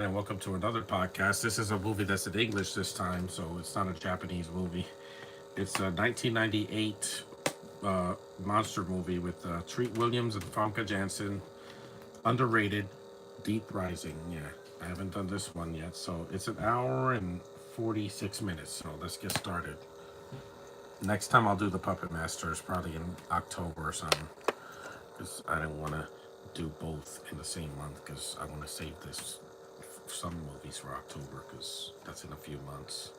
and welcome to another podcast. This is a movie that's in English this time, so it's not a Japanese movie. It's a 1998 monster movie with Treat Williams and Famke Janssen. Underrated, Deep Rising. Yeah, I haven't done this one yet, so it's an hour and 46 minutes. So let's get started. Next time I'll do the Puppet Masters, probably in October or something, because I didn't want to do both in the same month because I want to save this some movies for October because that's in a few months.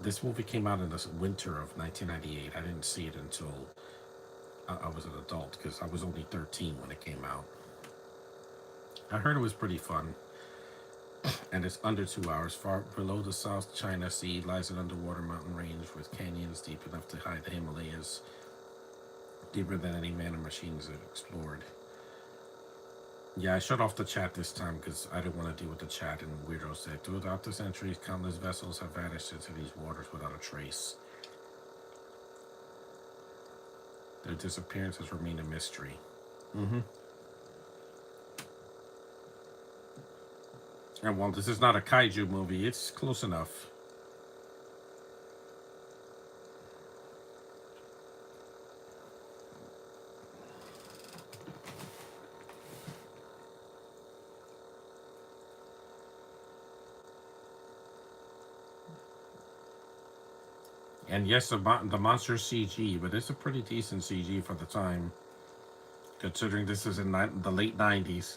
This movie came out in the winter of 1998. I didn't see it until I was an adult because I was only 13 when it came out. I heard it was pretty fun, and it's under 2 hours. Far below the South China Sea lies an underwater mountain range with canyons deep enough to hide the Himalayas, deeper than any man or machines have explored. Yeah, I shut off the chat this time because I didn't want to deal with the chat and weirdos that throughout the centuries, countless vessels have vanished into these waters without a trace. Their disappearances remain a mystery. And while this is not a kaiju movie, it's close enough. And yes, the monster's CG, but it's a pretty decent CG for the time, considering this is in the late 90s.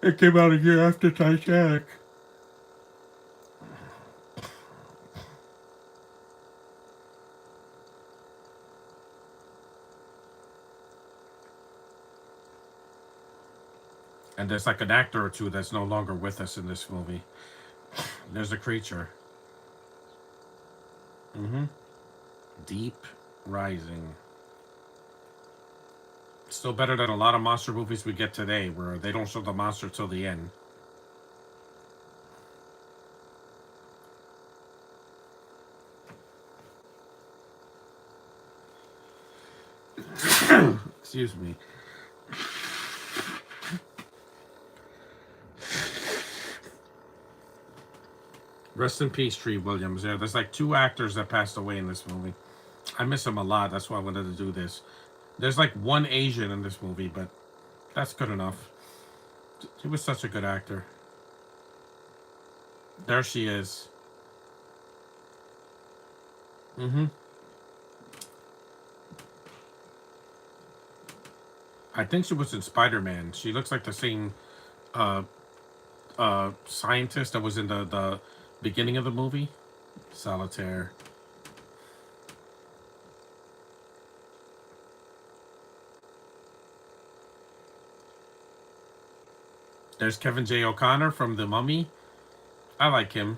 It came out a year after Titanic. And there's like an actor or two that's no longer with us in this movie. There's a creature. Deep Rising. Still better than a lot of monster movies we get today, where they don't show the monster till the end. Excuse me. Rest in peace, Tree Williams. Yeah, there's like two actors that passed away in this movie. I miss him a lot. That's why I wanted to do this. There's like one Asian in this movie, but that's good enough. He was such a good actor. There she is. I think she was in Spider-Man. She looks like the same uh, scientist that was in the beginning of the movie. Solitaire. There's Kevin J. O'Connor from The Mummy. I like him.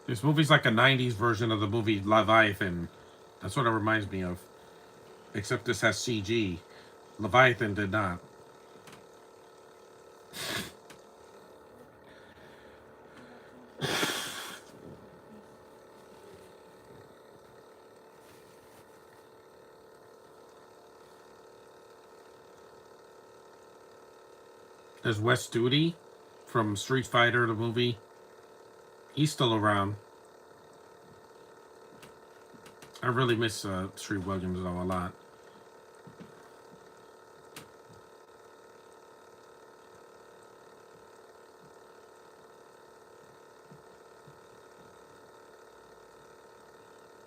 This movie's like a 90s version of the movie Leviathan. That's what it reminds me of. Except this has CG. Leviathan did not. There's Wes Studi from Street Fighter, the movie. He's still around. I really miss Street Williams though a lot.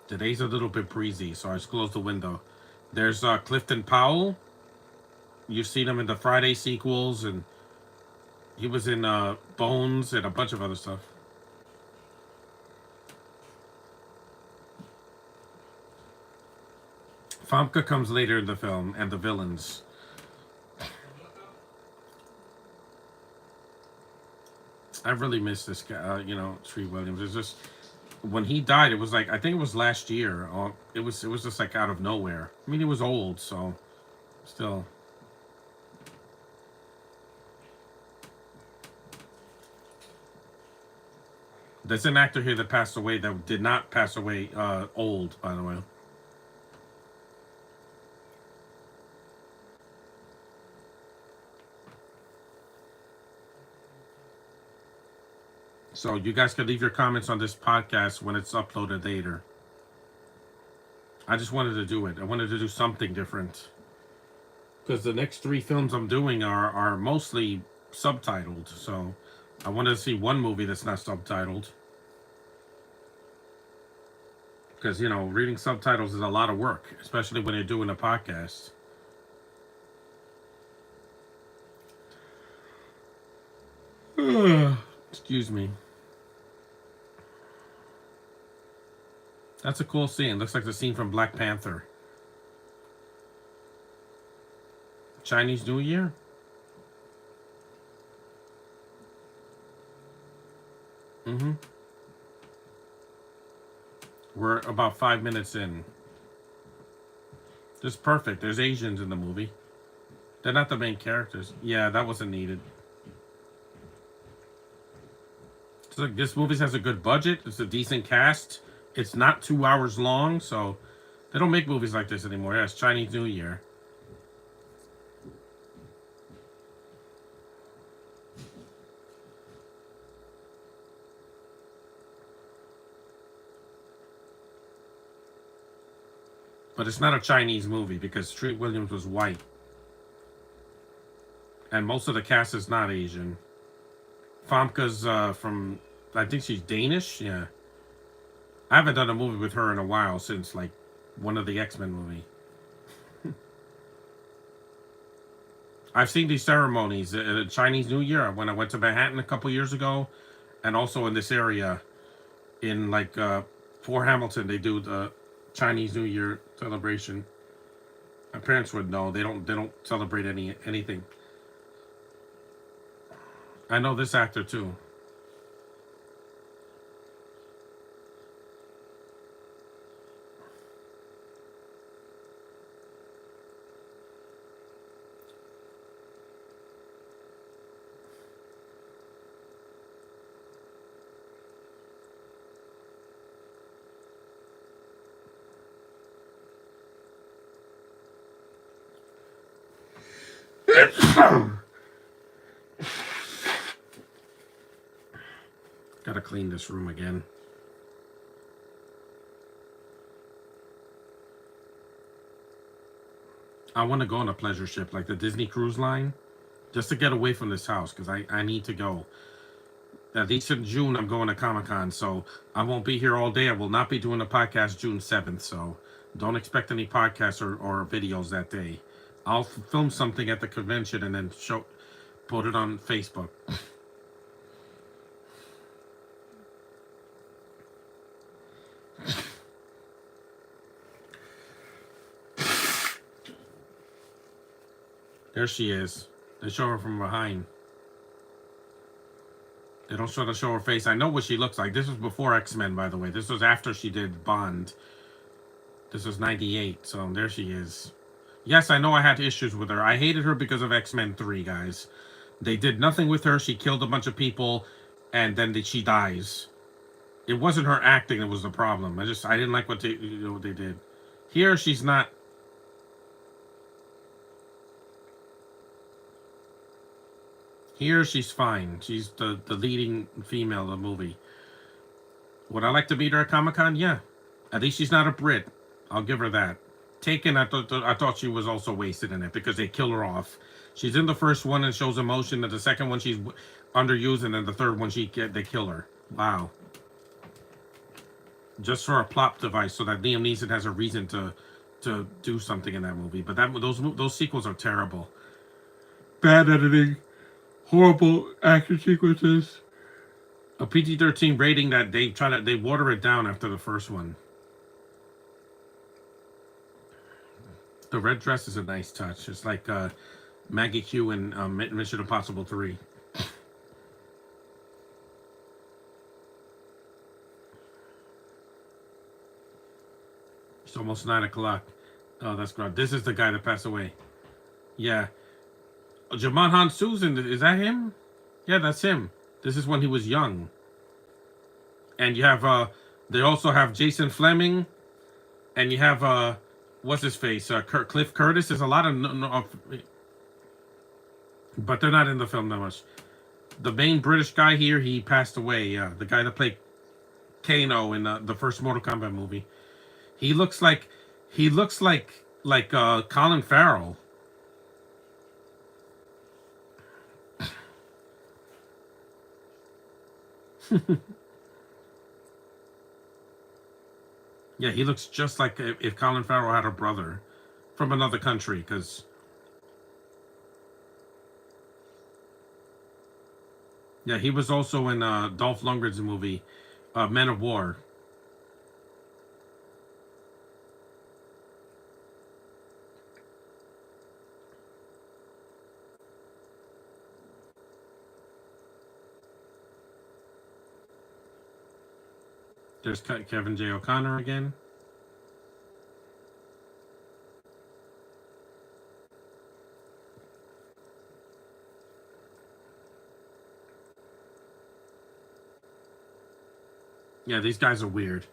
Today's a little bit breezy, so I just closed the window. There's Clifton Powell. You've seen him in the Friday sequels, and he was in Bones and a bunch of other stuff. Famke comes later in the film, and the villains. I really miss this guy, Tree Williams. It's just when he died, it was like I think it was last year. It was just like out of nowhere. I mean, he was old, so still. There's an actor here that passed away that did not pass away old, by the way. So you guys can leave your comments on this podcast when it's uploaded later. I just wanted to do it. I wanted to do something different. Because the next three films I'm doing are mostly subtitled. So I wanted to see one movie that's not subtitled. Because, reading subtitles is a lot of work, especially when you're doing a podcast. Excuse me. That's a cool scene. Looks like the scene from Black Panther. Chinese New Year? Mm-hmm. We're about 5 minutes in. This is perfect. There's Asians in the movie. They're not the main characters. Yeah, that wasn't needed. So this movie has a good budget. It's a decent cast. It's not 2 hours long, so they don't make movies like this anymore. Yeah, it's Chinese New Year. But it's not a Chinese movie because Treat Williams was white. And most of the cast is not Asian. Famke's from, I think she's Danish. Yeah. I haven't done a movie with her in a while since, like, one of the X-Men movie. I've seen these ceremonies at Chinese New Year when I went to Manhattan a couple years ago. And also in this area in, like, Fort Hamilton, they do the Chinese New Year celebration. My parents would know. They don't celebrate anything. I know this actor too. Gotta clean this room again. I want to go on a pleasure ship like the Disney Cruise Line just to get away from this house because I need to go. At least in June, I'm going to Comic-Con, so I won't be here all day. I will not be doing a podcast June 7th, so don't expect any podcasts or videos that day. I'll film something at the convention and then put it on Facebook. There she is. They show her from behind. They don't show her face. I know what she looks like. This was before X-Men, by the way. This was after she did Bond. This was 98, so there she is. Yes, I know I had issues with her. I hated her because of X-Men 3, guys. They did nothing with her. She killed a bunch of people, and then she dies. It wasn't her acting that was the problem. I didn't like what they did. Here, she's not. Here, she's fine. She's the leading female of the movie. Would I like to meet her at Comic-Con? Yeah. At least she's not a Brit. I'll give her that. Taken, I thought she was also wasted in it because they kill her off. She's in the first one and shows emotion. And the second one, she's underused. And then the third one, they kill her. Wow. Just for a plot device so that Liam Neeson has a reason to do something in that movie. But those sequels are terrible. Bad editing. Horrible action sequences. A PG-13 rating that they water it down after the first one. The red dress is a nice touch. It's like Maggie Q in Mission Impossible 3. It's almost 9 o'clock. Oh, that's great. This is the guy that passed away. Yeah. Jamon Han Susan, is that him? Yeah, that's him. This is when he was young. And you have, they also have Jason Fleming. And you have, what's his face? Cliff Curtis. There's a lot of, but they're not in the film that much. the main British guy here, he passed away. The guy that played Kano in the first Mortal Kombat movie. He looks like Colin Farrell. Yeah, he looks just like if Colin Farrell had a brother from another country. Because yeah, he was also in Dolph Lundgren's movie, Men of War. There's Kevin J. O'Connor again. Yeah, these guys are weird.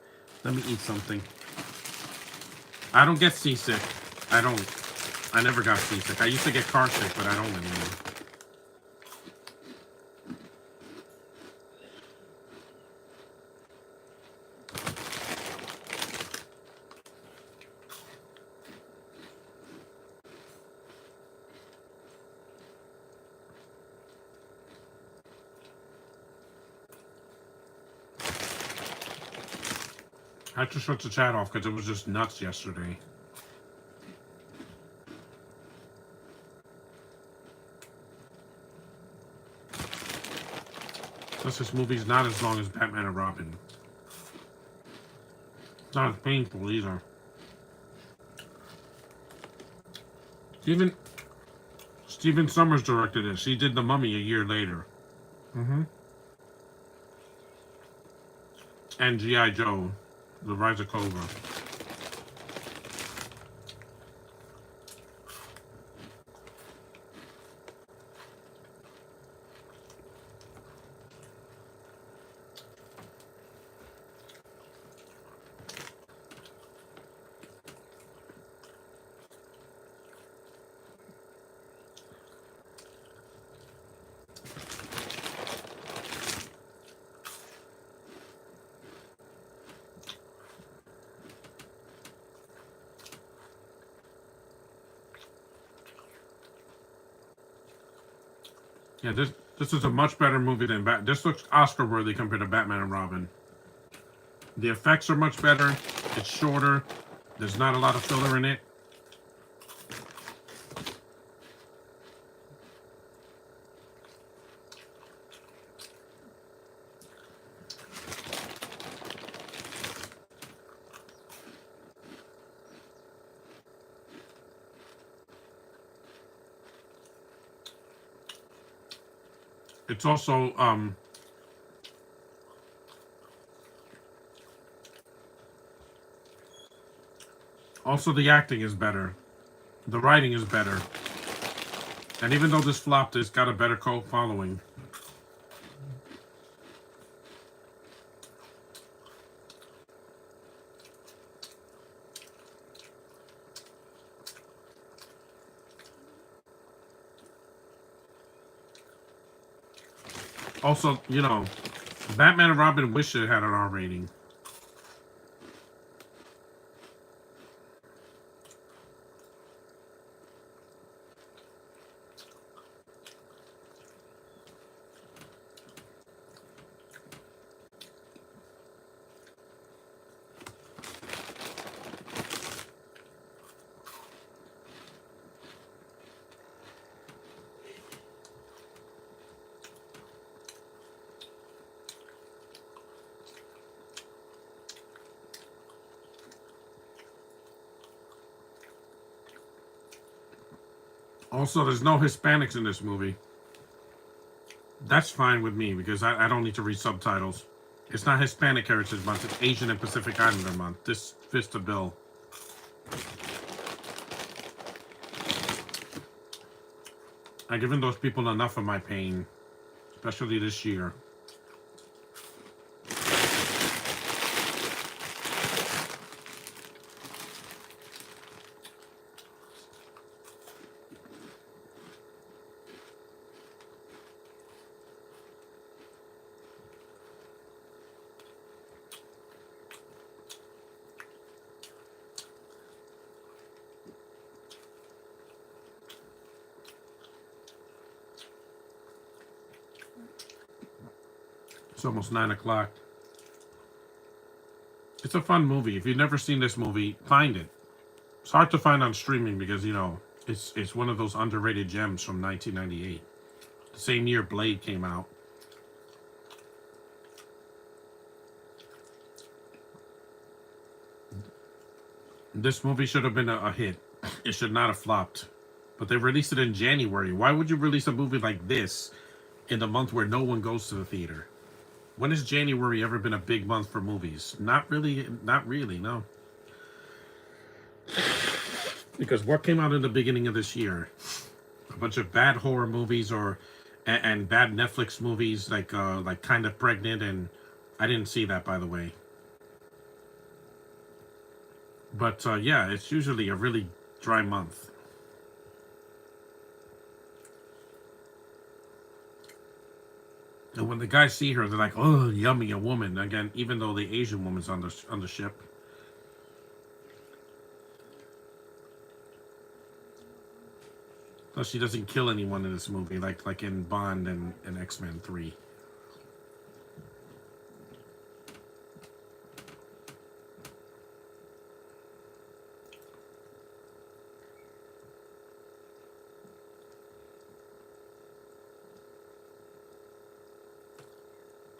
Let me eat something. I don't get seasick. I don't. I never got seasick. I used to get car sick, but I don't anymore. I had to shut the chat off because it was just nuts yesterday. Plus, this movie's not as long as Batman and Robin. It's not as painful either. Steven Summers directed this. He did The Mummy a year later. And G.I. Joe, The Rise of Cobra. Yeah, this is a much better movie than This looks Oscar worthy compared to Batman and Robin. The effects are much better. It's shorter. There's not a lot of filler in it. It's also the acting is better. The writing is better. And even though this flopped, it's got a better cult following. Also, you know, Batman and Robin wish it had an R rating. Also, there's no Hispanics in this movie. That's fine with me because I don't need to read subtitles. It's not Hispanic Heritage Month, it's Asian and Pacific Islander Month. This fits the bill. I've given those people enough of my pain, especially this year. It's almost 9 o'clock. It's a fun movie. If you've never seen this movie, find it. It's hard to find on streaming because it's one of those underrated gems from 1998. The same year Blade came out. This movie should have been a hit. It should not have flopped. But they released it in January. Why would you release a movie like this in the month where no one goes to the theater? When has January ever been a big month for movies? Not really. Not really. No. Because what came out in the beginning of this year? A bunch of bad horror movies and bad Netflix movies like Kind of Pregnant, and I didn't see that, by the way. But yeah, it's usually a really dry month. And when the guys see her, they're like, "Oh, yummy, a woman." Again, even though the Asian woman's on the ship. Plus, she doesn't kill anyone in this movie, like in Bond and X-Men 3.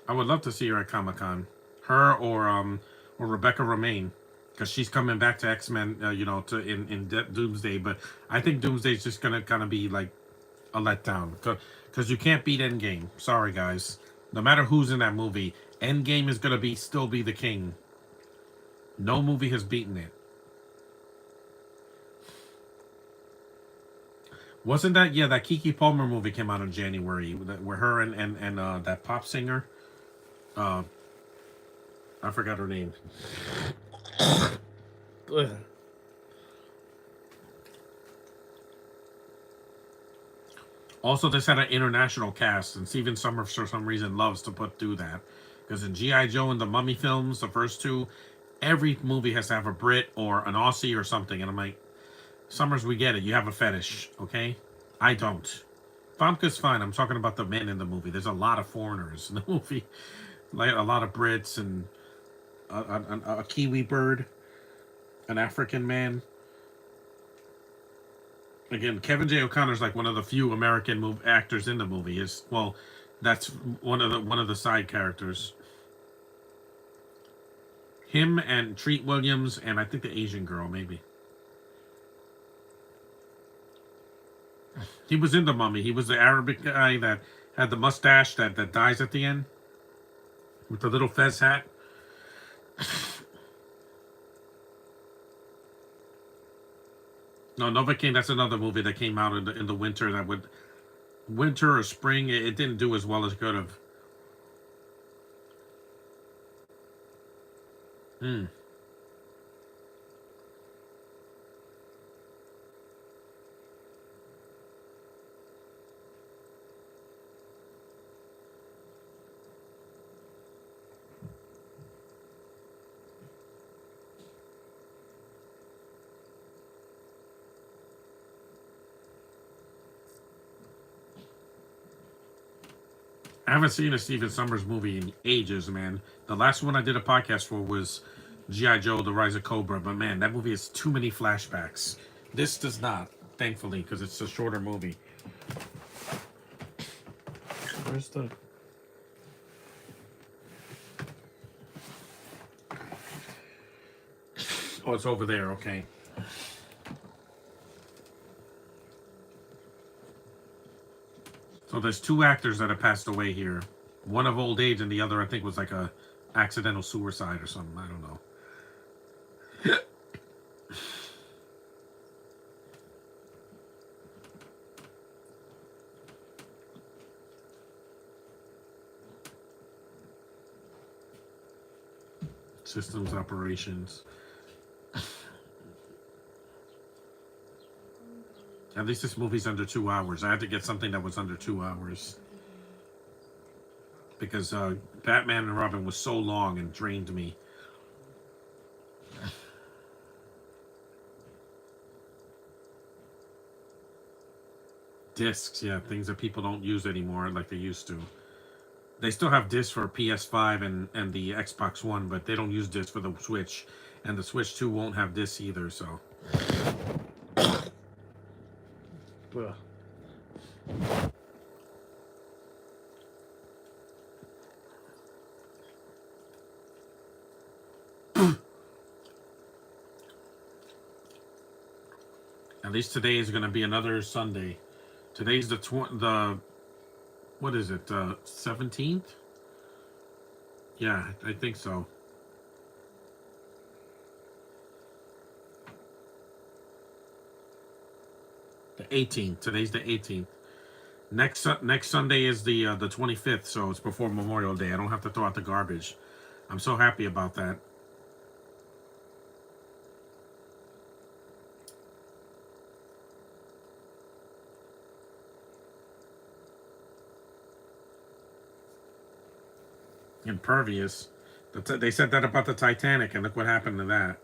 I would love to see her at Comic-Con. Her or Rebecca Romaine, because she's coming back to X-Men, to in Doomsday. But I think Doomsday's just gonna kind of be like a letdown, because you can't beat Endgame. Sorry, guys. No matter who's in that movie, Endgame is gonna still be the king. No movie has beaten it. Wasn't that that Kiki Palmer movie came out in January, where her and that pop singer, uh, I forgot her name. Also, this had an international cast, and Stephen Summers for some reason loves to do that. Because in G.I. Joe and the Mummy films, the first two, every movie has to have a Brit or an Aussie or something. And I'm like, Summers, we get it. You have a fetish, okay? I don't. Famke's fine. I'm talking about the men in the movie. There's a lot of foreigners in the movie. Like a lot of Brits and a Kiwi bird, an African man. Again, Kevin J. O'Connor's like one of the few American actors in the movie. That's one of the side characters. Him and Treat Williams and I think the Asian girl maybe. He was in the Mummy. He was the Arabic guy that had the mustache that dies at the end with the little fez hat. No, Novocaine. That's another movie that came out in the winter. Winter or spring. It didn't do as well as it could have. Hmm. I haven't seen a Stephen Summers movie in ages, man. The last one I did a podcast for was G.I. Joe: The Rise of Cobra, but man, that movie has too many flashbacks. This does not, thankfully, because it's a shorter movie. Where's the? Oh, it's over there. Okay. So there's two actors that have passed away here. One of old age, and the other I think was like a accidental suicide or something. I don't know. Systems operations. At least this movie's under 2 hours. I had to get something that was under 2 hours. Because Batman and Robin was so long and drained me. Discs, yeah, things that people don't use anymore like they used to. They still have discs for PS5 and the Xbox One, but they don't use discs for the Switch, and the Switch 2 won't have discs either. So, ugh. At least today is going to be another Sunday. Today's the what is it? 17th? Yeah, I think so. The 18th. Today's the 18th. Next Sunday is the 25th, so it's before Memorial Day. I don't have to throw out the garbage. I'm so happy about that. Impervious. They said that about the Titanic, and look what happened to that.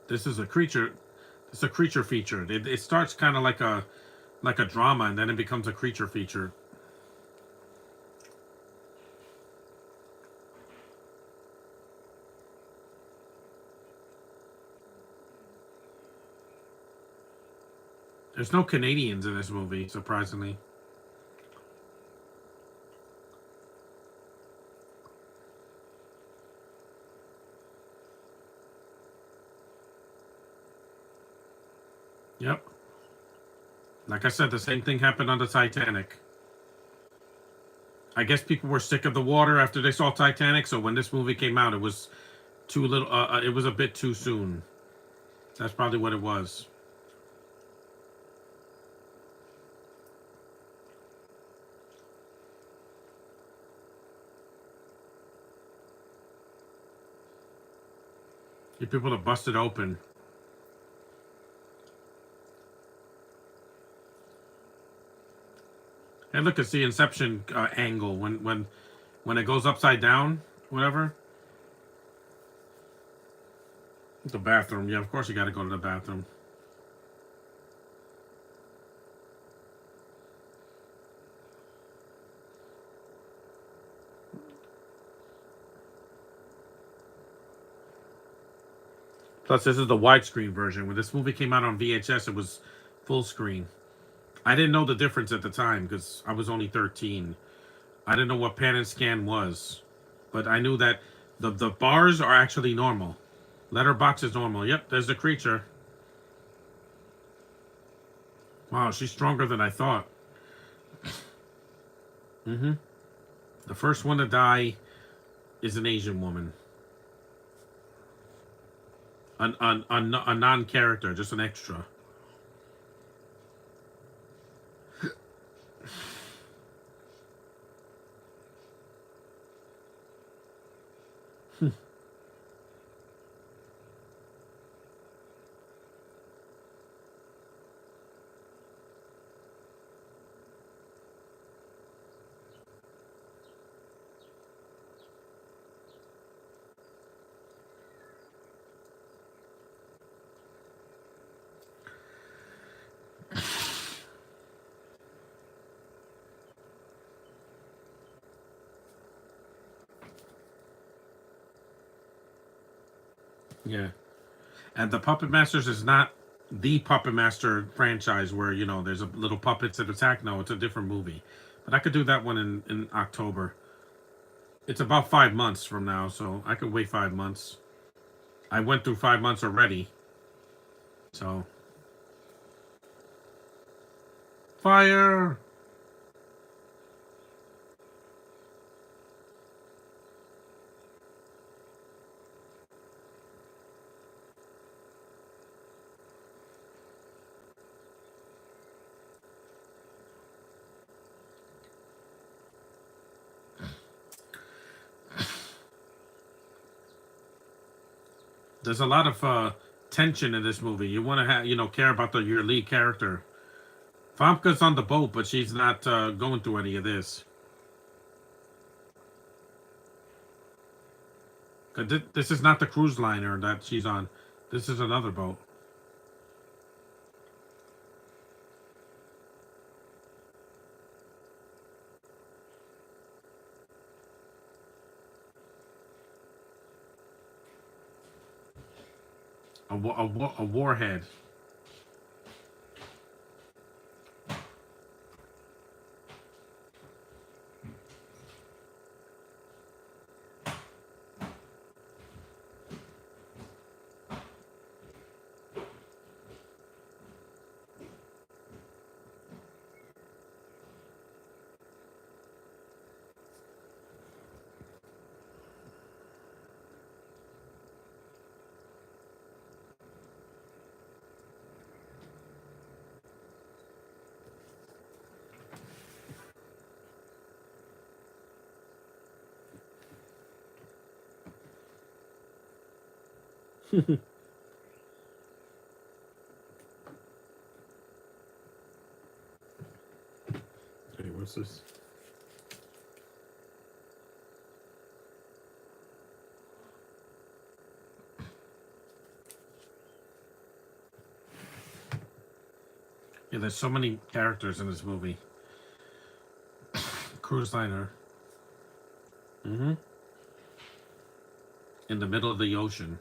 This is a creature. It's a creature feature. It starts kind of like a drama, and then it becomes a creature feature. There's no Canadians in this movie, surprisingly. Yep. Like I said, the same thing happened on the Titanic. I guess people were sick of the water after they saw Titanic, so when this movie came out, it was too little. It was a bit too soon. That's probably what it was. You people have busted open. And look, it's the Inception angle when it goes upside down, whatever. The bathroom. Yeah, of course you got to go to the bathroom. Plus, this is the widescreen version. When this movie came out on VHS, it was full screen. I didn't know the difference at the time because I was only 13. I didn't know what pan and scan was, but I knew that the bars are actually normal. Letterbox is normal. Yep, there's the creature. Wow, she's stronger than I thought. Mm-hmm. The first one to die is an Asian woman. A non-character, just an extra. Yeah. And the Puppet Masters is not the Puppet Master franchise where, there's a little puppets that attack. No, it's a different movie. But I could do that one in October. It's about 5 months from now, so I could wait 5 months. I went through 5 months already. So. Fire! There's a lot of tension in this movie. You want to have, care about your lead character Famke's on the boat, but she's not going through any of this. 'Cause this is not the cruise liner that she's on. This is another boat. A warhead. Hey, what's this? Yeah, there's so many characters in this movie. Cruise liner. Mm-hmm. In the middle of the ocean.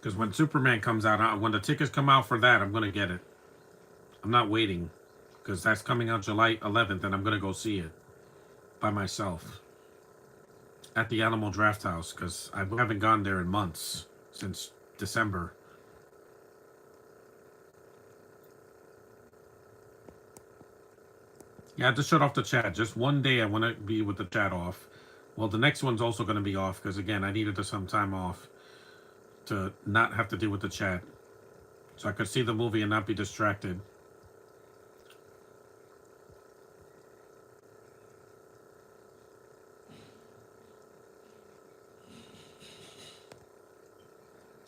Because when Superman comes out, when the tickets come out for that, I'm going to get it. I'm not waiting. Because that's coming out July 11th, and I'm going to go see it. By myself. At the Animal Draft House. Because I haven't gone there in months. Since December. Yeah, I had to shut off the chat. Just one day I want to be with the chat off. Well, the next one's also going to be off. Because, again, I needed some time off. To not have to deal with the chat. So I could see the movie and not be distracted.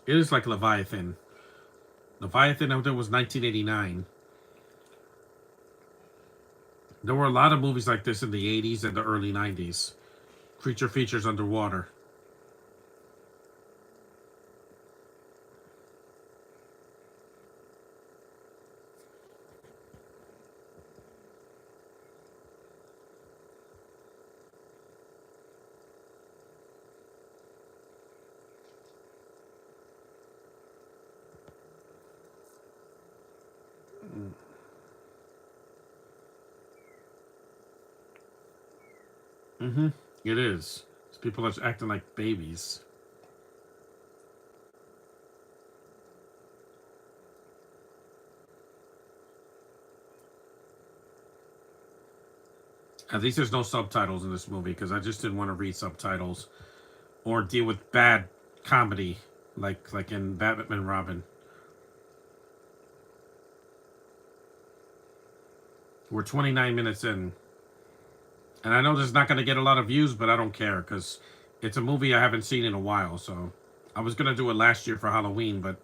It is like Leviathan. Leviathan, I think, was 1989. There were a lot of movies like this in the 80s and the early 90s. Creature features underwater. Mm-hmm. It is. People are acting like babies. At least there's no subtitles in this movie because I just didn't want to read subtitles or deal with bad comedy like in Batman and Robin. We're 29 minutes in. And I know this is not going to get a lot of views, but I don't care because it's a movie I haven't seen in a while. So I was going to do it last year for Halloween, but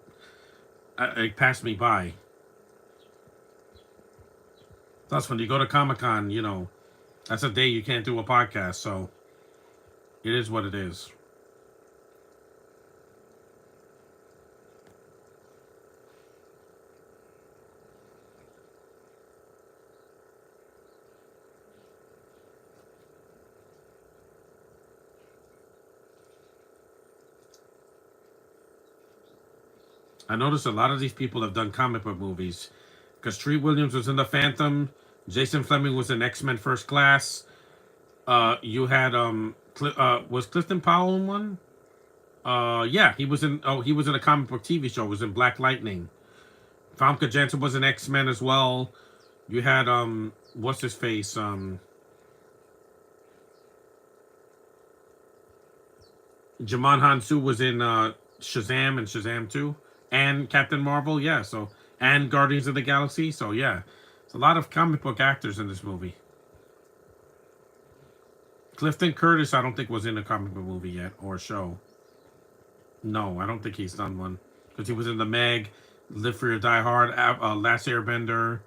it passed me by. Plus, when you go to Comic-Con, that's a day you can't do a podcast. So it is what it is. I noticed a lot of these people have done comic book movies because Treat Williams was in The Phantom, Jason Fleming was in X-Men First Class. You had was Clifton Powell in one? Yeah, he was in. Oh, he was in a comic book TV show. It was in Black Lightning. Famke Janssen was in X-Men as well. You had what's his face? Jamon Hansu was in Shazam and Shazam 2 and Captain Marvel, yeah, so and Guardians of the Galaxy, so yeah. It's a lot of comic book actors in this movie. Clifton Curtis, I don't think was in a comic book movie yet or show. No, I don't think he's done one because he was in the Meg, Live Free or Die Hard, Last Airbender,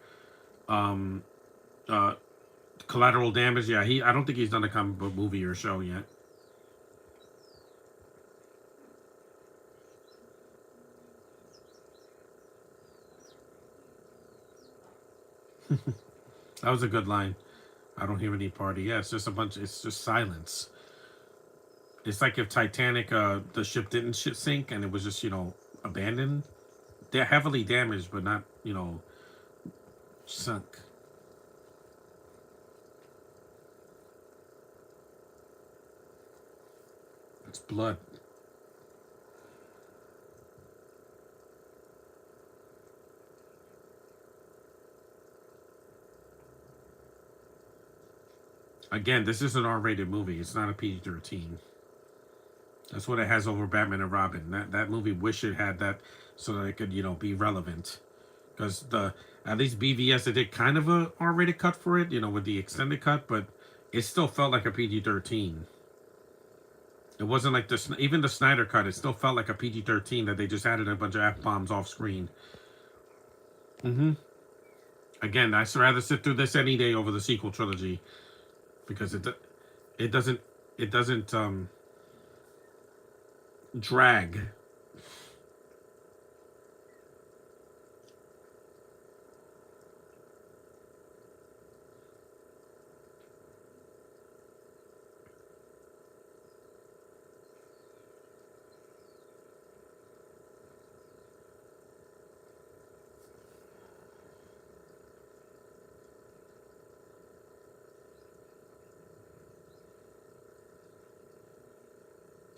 um, uh, Collateral Damage. Yeah, he. I don't think he's done a comic book movie or show yet. That was a good line. I don't hear any party. Yeah, it's just a bunch. It's just silence. It's like if Titanic, the ship didn't sink and it was just abandoned. They're heavily damaged, but not sunk. It's blood. Again, this is an R-rated movie. It's not a PG-13. That's what it has over Batman and Robin. That movie wish it had that so that it could be relevant. Because the at least BVS it did kind of a R-rated cut for it, with the extended cut, but it still felt like a PG-13. It wasn't like even the Snyder cut. It still felt like a PG-13 that they just added a bunch of f bombs off screen. Mm-hmm. Again, I'd rather sit through this any day over the sequel trilogy because it doesn't it doesn't drag.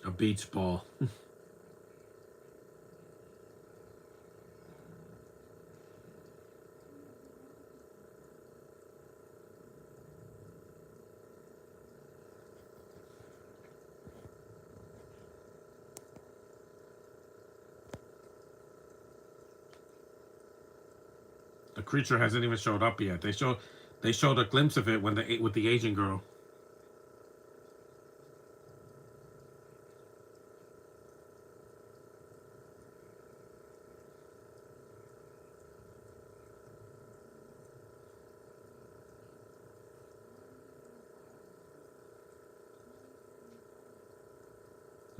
A beach ball. The creature hasn't even showed up yet. They showed a glimpse of it when with the Asian girl.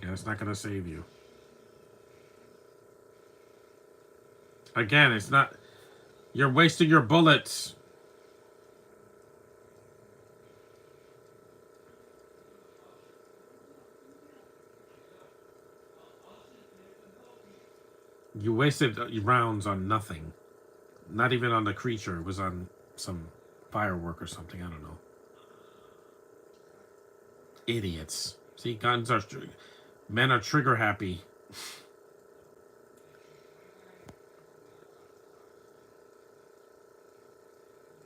Yeah, it's not gonna save you. Again, it's not. You're wasting your bullets. You wasted rounds on nothing. Not even on the creature. It was on some firework or something. I don't know. Idiots. See, men are trigger happy.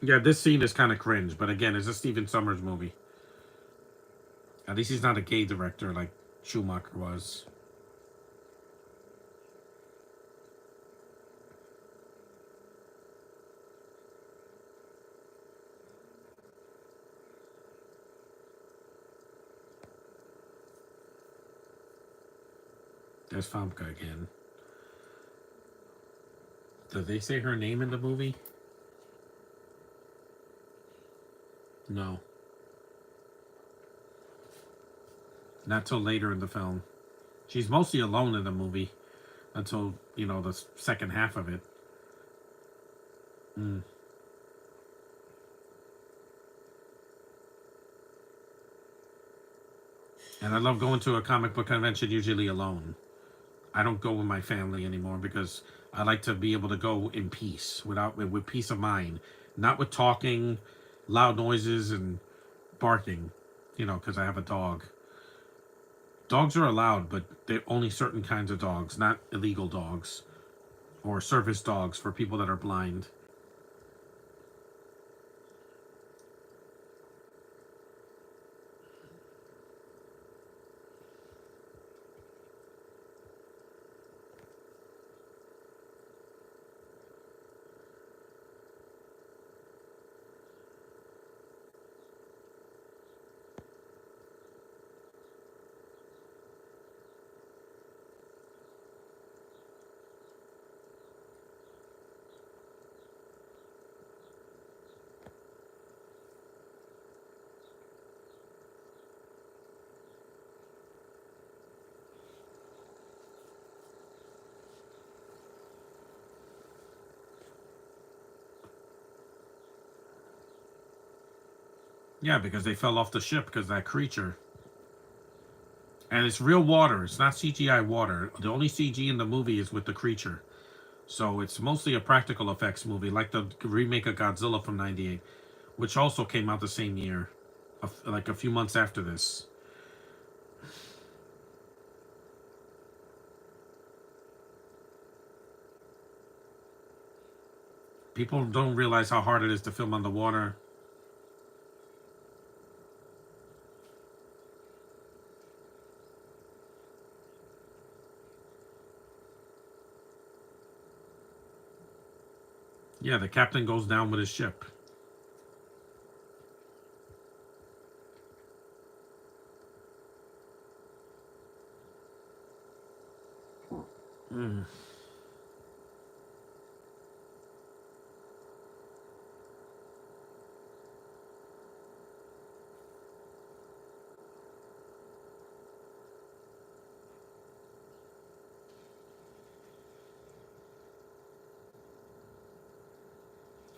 Yeah, this scene is kind of cringe, but again, it's a Steven Summers movie. At least he's not a gay director like Schumacher was. There's Famke again. Did they say her name in the movie? No. Not till later in the film. She's mostly alone in the movie until, the second half of it. Mm. And I love going to a comic book convention usually alone. I don't go with my family anymore because I like to be able to go in peace, with peace of mind, not with talking, loud noises, and barking. Because I have a dog. Dogs are allowed, but they're only certain kinds of dogs, not illegal dogs or service dogs for people that are blind. Yeah, because they fell off the ship because that creature. And it's real water. It's not CGI water. The only CG in the movie is with the creature. So it's mostly a practical effects movie, like the remake of Godzilla from '98, which also came out the same year, like a few months after this. People don't realize how hard it is to film underwater. Yeah, the captain goes down with his ship. Mm.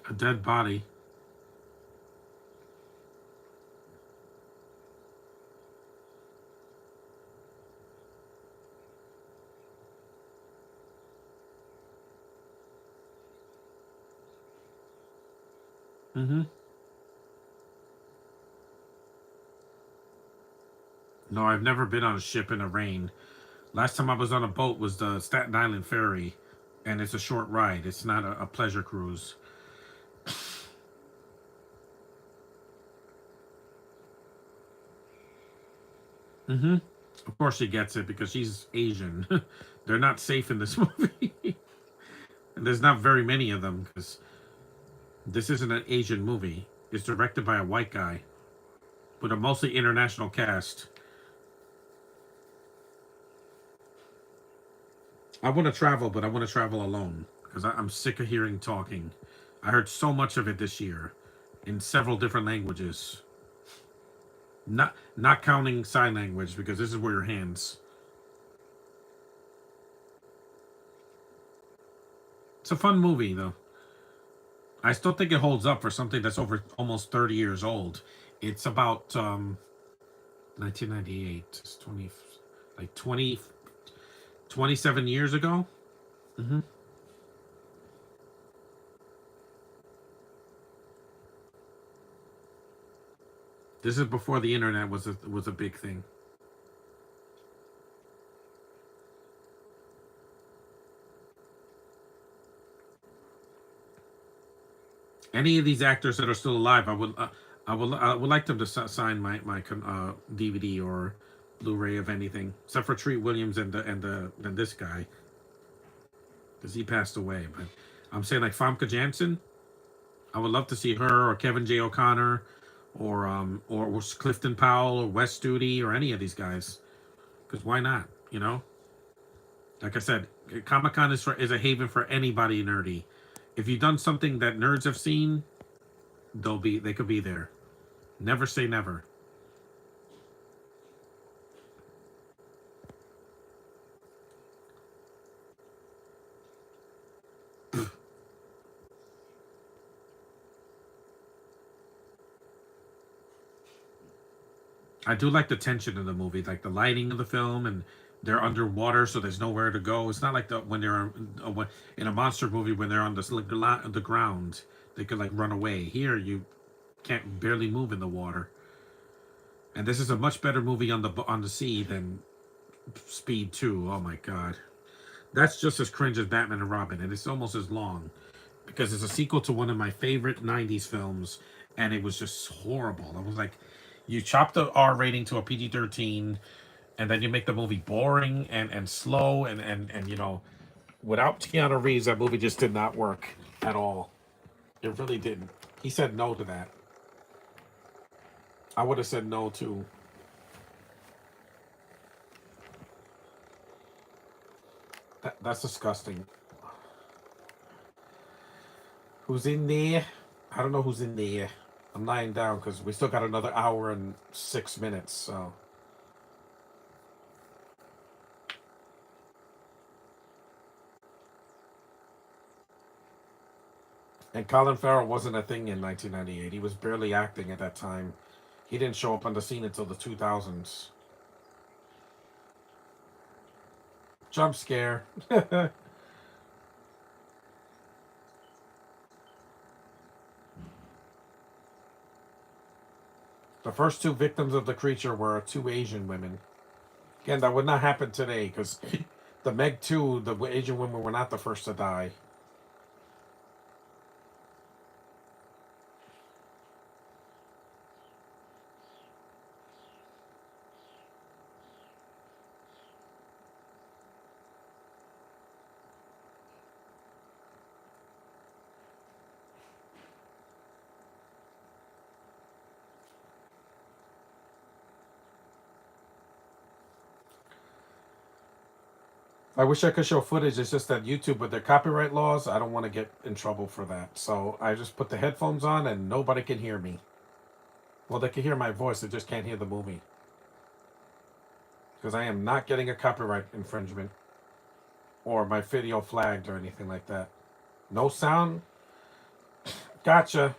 A dead body. Mm-hmm. No, I've never been on a ship in the rain. Last time I was on a boat was the Staten Island ferry, and it's a short ride. It's not a pleasure cruise. Mm-hmm. Of course she gets it because she's Asian. They're not safe in this movie, and there's not very many of them because this isn't an Asian movie. It's directed by a white guy with a mostly international cast. I want to travel, but I want to travel alone because I'm sick of hearing talking. I heard so much of it this year in several different languages. Not counting sign language because this is where your hands. It's a fun movie though. I still think it holds up for something that's over almost 30 years old. It's about 1998. It's 20 like 20 27 years ago. Hmm. This is before the internet was a big thing. Any of these actors that are still alive, I would like them to sign my DVD or Blu-ray of anything, except for Treat Williams and this guy because he passed away. But I'm saying like Famke Janssen, I would love to see her or Kevin J. O'Connor or Clifton Powell or Wes Studi or any of these guys because why not? You know, like I said, Comic Con is a haven for anybody nerdy. If you've done something that nerds have seen, they could be there. Never say never. I do like the tension of the movie, like the lighting of the film, and they're underwater, so there's nowhere to go. It's not like when they're in a monster movie when they're on the ground, they could like run away. Here, you can't barely move in the water, and this is a much better movie on the sea than Speed 2. Oh my god, that's just as cringe as Batman and Robin, and it's almost as long because it's a sequel to one of my favorite '90s films, and it was just horrible. I was like, you chop the R rating to a PG-13, and then you make the movie boring and slow and without Keanu Reeves, that movie just did not work at all. It really didn't. He said no to that. I would have said no to. That's disgusting. Who's in there? I don't know who's in there. I'm lying down because we still got another hour and 6 minutes. So, and Colin Farrell wasn't a thing in 1998. He was barely acting at that time. He didn't show up on the scene until the 2000s. Jump scare. The first two victims of the creature were two Asian women. Again, that would not happen today because the Meg 2, the Asian women were not the first to die. I wish I could show footage. It's just that YouTube, with their copyright laws, I don't want to get in trouble for that. So I just put the headphones on and nobody can hear me. Well, they can hear my voice, they just can't hear the movie. Because I am not getting a copyright infringement or my video flagged or anything like that. No sound? Gotcha.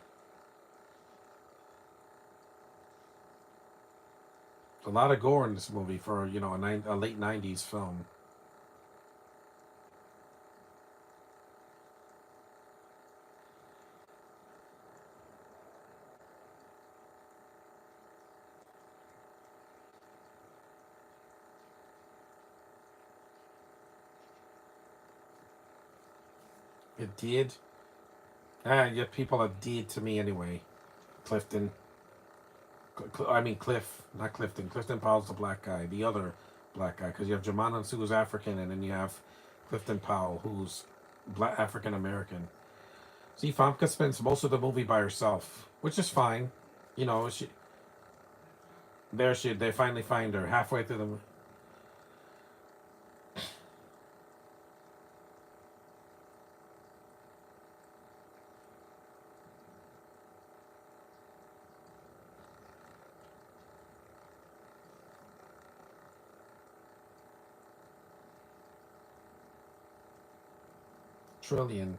A lot of gore in this movie for, a late 90s film. It did? Yet people are dead to me anyway. Clifton. Cliff, not Clifton. Clifton Powell's the black guy. The other black guy. Because you have Jemana Sue, who's African, and then you have Clifton Powell, who's black African American. See, Famke spends most of the movie by herself, which is fine. You know, they finally find her halfway through the. Trillion.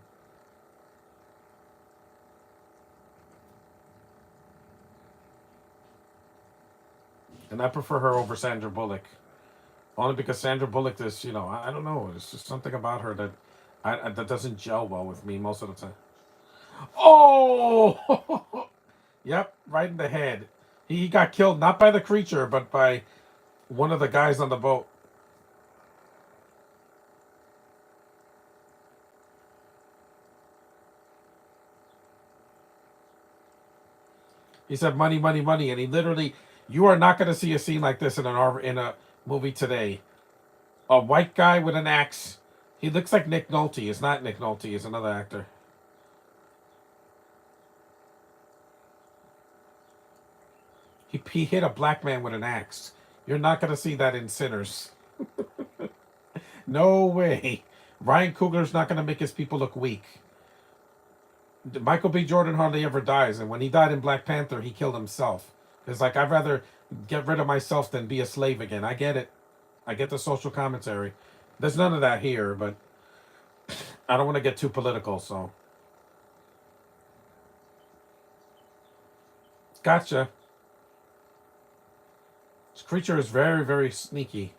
And I prefer her over Sandra Bullock. Only because Sandra Bullock is, I don't know. There's just something about her that doesn't gel well with me most of the time. Oh! Yep, right in the head. He got killed not by the creature, but by one of the guys on the boat. He said, "Money, money, money," and he literally. You are not going to see a scene like this in a movie today. A white guy with an axe. He looks like Nick Nolte. It's not Nick Nolte. It's another actor. He hit a black man with an axe. You're not going to see that in Sinners. No way. Ryan Coogler's not going to make his people look weak. Michael B. Jordan hardly ever dies, and when he died in Black Panther, he killed himself. It's like, I'd rather get rid of myself than be a slave again. I get it. I get the social commentary. There's none of that here, but I don't want to get too political, so. Gotcha. This creature is very, very sneaky.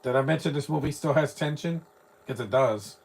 Did I mention this movie still has tension? Because it does.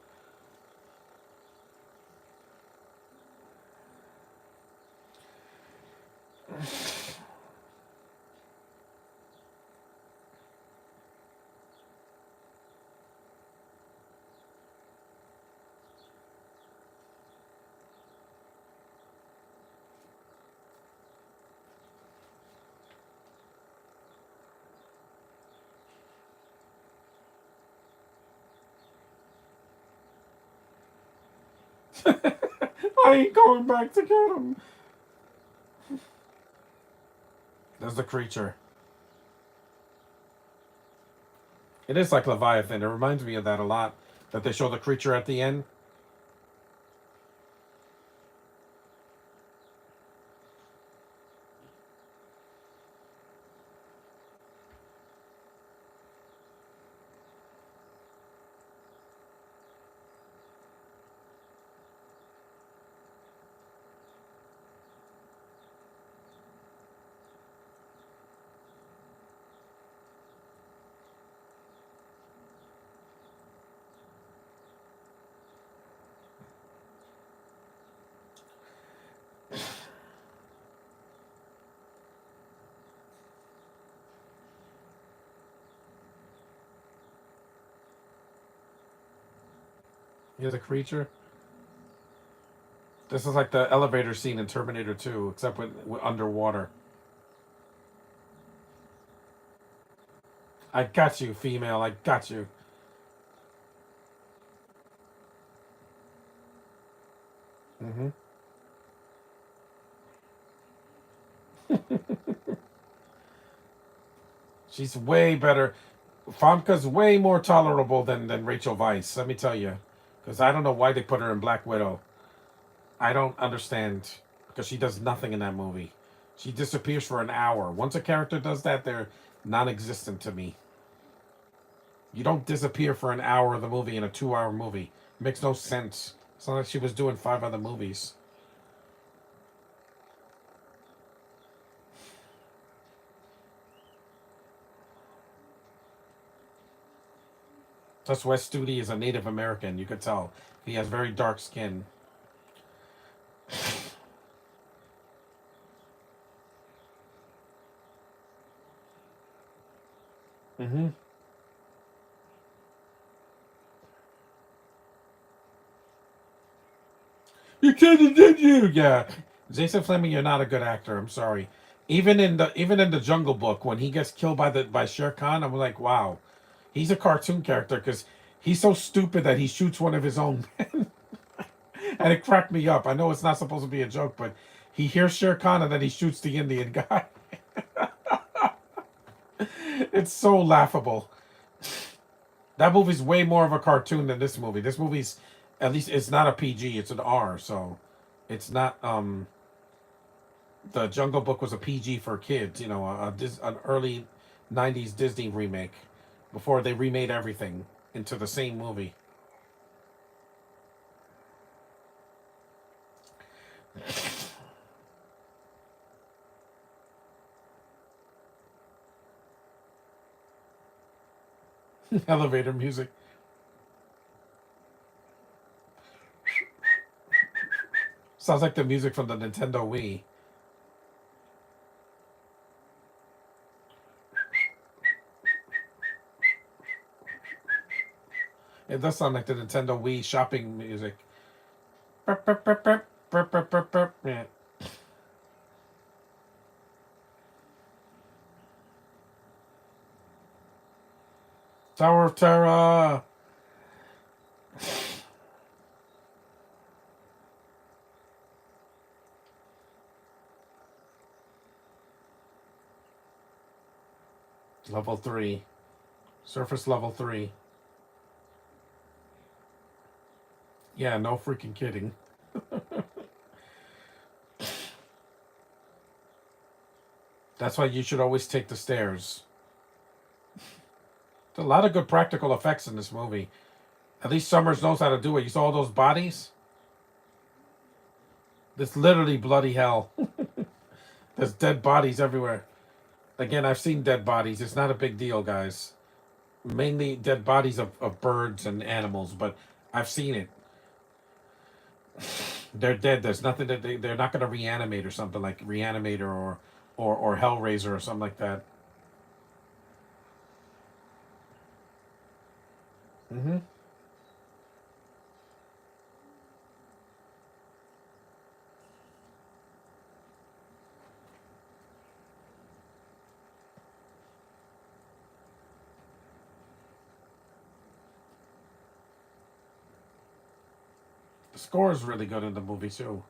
I ain't going back to get him. There's the creature. It is like Leviathan. It reminds me of that a lot. That they show the creature at the end. He's a creature. This is like the elevator scene in Terminator 2, except with underwater. I got you, female. I got you. Hmm. She's way better. Famke's way more tolerable than Rachel Weisz. Let me tell you, because I don't know why they put her in Black Widow. I don't understand because she does nothing in that movie. She disappears for an hour. Once a character does that, they're non-existent to me. You don't disappear for an hour of the movie in a 2-hour movie. It makes no sense. It's not like she was doing 5 other movies. Plus, Wes Studi is a Native American. You could tell he has very dark skin. Hmm. You can't did you? Yeah, Jason Fleming, you're not a good actor. I'm sorry. Even in the Jungle Book, when he gets killed by Shere Khan, I'm like, wow, he's a cartoon character because he's so stupid that he shoots one of his own, and it cracked me up. I know it's not supposed to be a joke, but he hears Shere Khan and then he shoots the Indian guy. It's so laughable. That movie's way more of a cartoon than this movie. This movie's at least it's not a PG, it's an R, so it's not the Jungle Book was a PG for kids, an early 90s Disney remake before they remade everything into the same movie. Elevator music. Sounds like the music from the Nintendo Wii. It does sound like the Nintendo Wii shopping music. Burp, burp, burp, burp, burp, burp, burp, burp. Yeah. Tower of Terror. Level 3. Surface level 3. Yeah, no freaking kidding. That's why you should always take the stairs. There's a lot of good practical effects in this movie. At least Summers knows how to do it. You saw all those bodies? It's literally bloody hell. There's dead bodies everywhere. Again, I've seen dead bodies. It's not a big deal, guys. Mainly dead bodies of birds and animals, but I've seen it. They're dead. There's nothing that they're not going to reanimate or something like Reanimator or Hellraiser or something like that. Hmm. The score is really good in the movie too.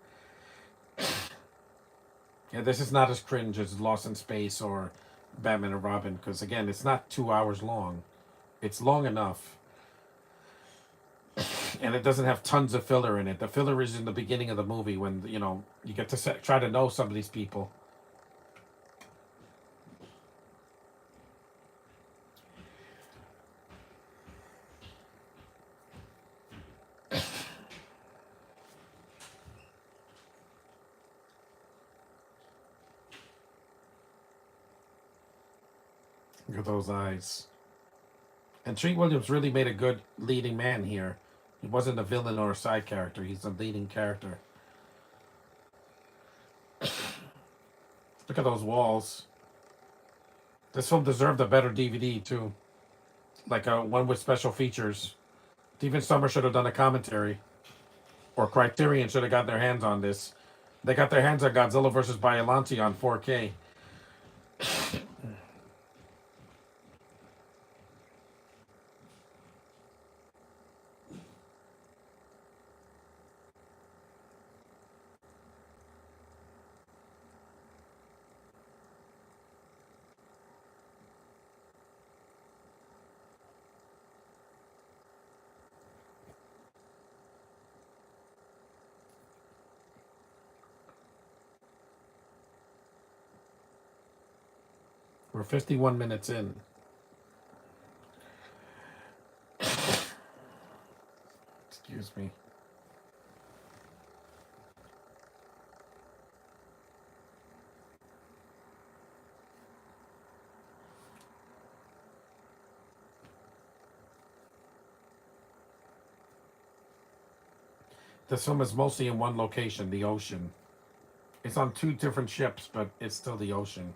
Yeah, this is not as cringe as Lost in Space or Batman and Robin because again, it's not 2 hours long. It's long enough, and it doesn't have tons of filler in it. The filler is in the beginning of the movie when you get to try to know some of these people. Look at those eyes. And Treat Williams really made a good leading man here. He wasn't a villain or a side character. He's a leading character. Look at those walls. This film deserved a better DVD too, like a one with special features. Steven Summer should have done a commentary, or Criterion should have got their hands on this. They got their hands on Godzilla versus Biollante on 4K. We're 51 minutes in. Excuse me. This film is mostly in one location, the ocean. It's on two different ships, but it's still the ocean.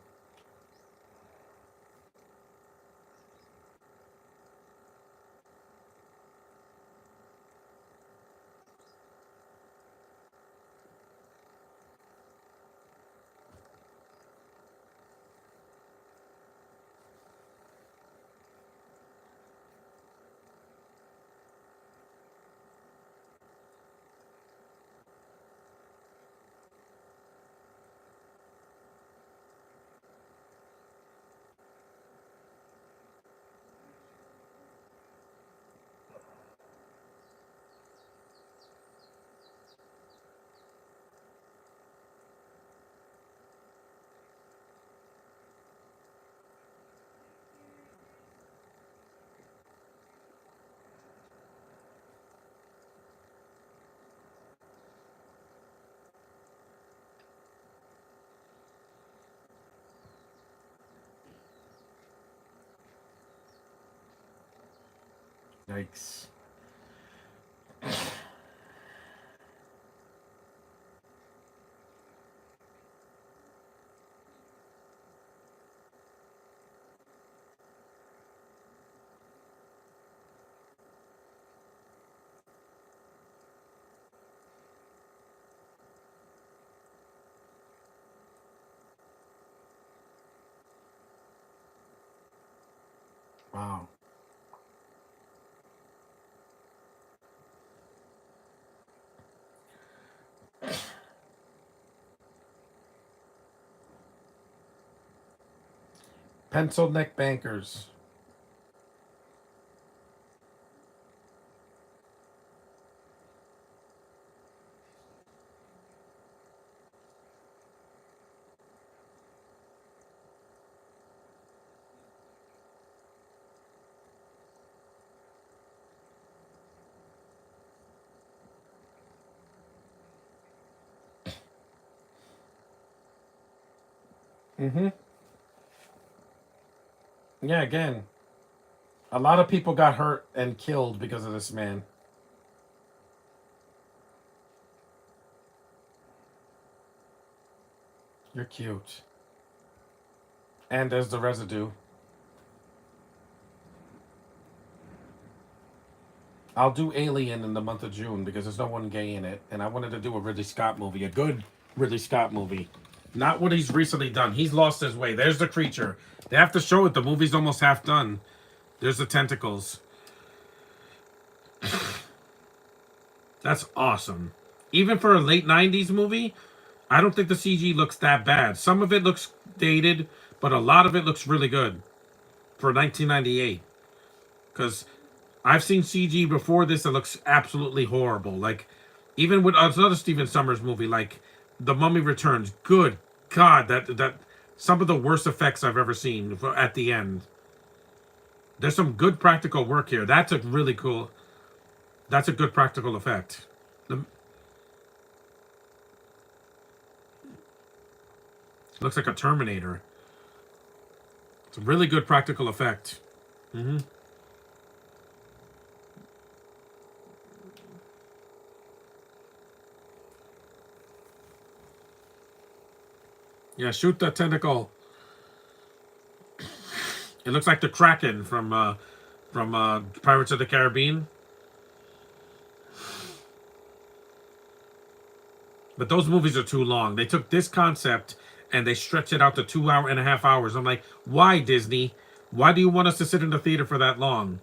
Yikes. Wow. Pencil neck bankers. Mm-hmm. Yeah, again, a lot of people got hurt and killed because of this man. You're cute. And there's the residue. I'll do Alien in the month of June because there's no one gay in it, and I wanted to do a Ridley Scott movie, a good Ridley Scott movie, not what he's recently done. He's lost his way. There's the creature. They have to show it. The movie's almost half done. There's the tentacles. That's awesome. Even for a late '90s movie, I don't think the CG looks that bad. Some of it looks dated, but a lot of it looks really good for 1998. Because I've seen CG before this that looks absolutely horrible. Like, even with another Stephen Sommers movie, like The Mummy Returns. Good God, that some of the worst effects I've ever seen at the end. There's some good practical work here. That's a really cool. That's a good practical effect. The, looks like a Terminator. It's a really good practical effect. Mm-hmm. Yeah, shoot the tentacle. It looks like the Kraken from Pirates of the Caribbean. But those movies are too long. They took this concept and they stretched it out to 2 hour and a half hours. I'm like, why, Disney? Why do you want us to sit in the theater for that long?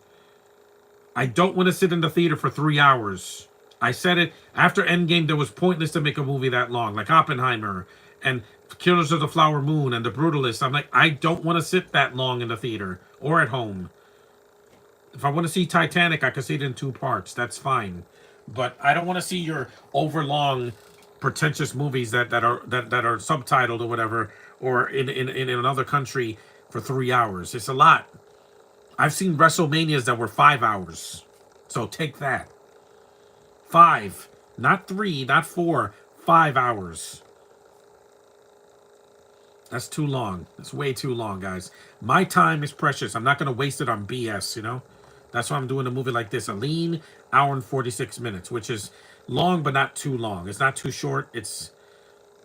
I don't want to sit in the theater for 3 hours. I said it after Endgame. There was pointless to make a movie that long, like Oppenheimer and Killers of the Flower Moon and The Brutalist. I'm like, I don't want to sit that long in the theater or at home. If I want to see Titanic, I can see it in two parts. That's fine. But I don't want to see your overlong, pretentious movies that are subtitled or whatever, or in another country for 3 hours. It's a lot. I've seen WrestleManias that were 5 hours. So take that. Five. Not three, not four. 5 hours. That's too long. That's way too long, guys. My time is precious. I'm not going to waste it on BS, you know? That's why I'm doing a movie like this. A lean hour and 46 minutes, which is long, but not too long. It's not too short. It's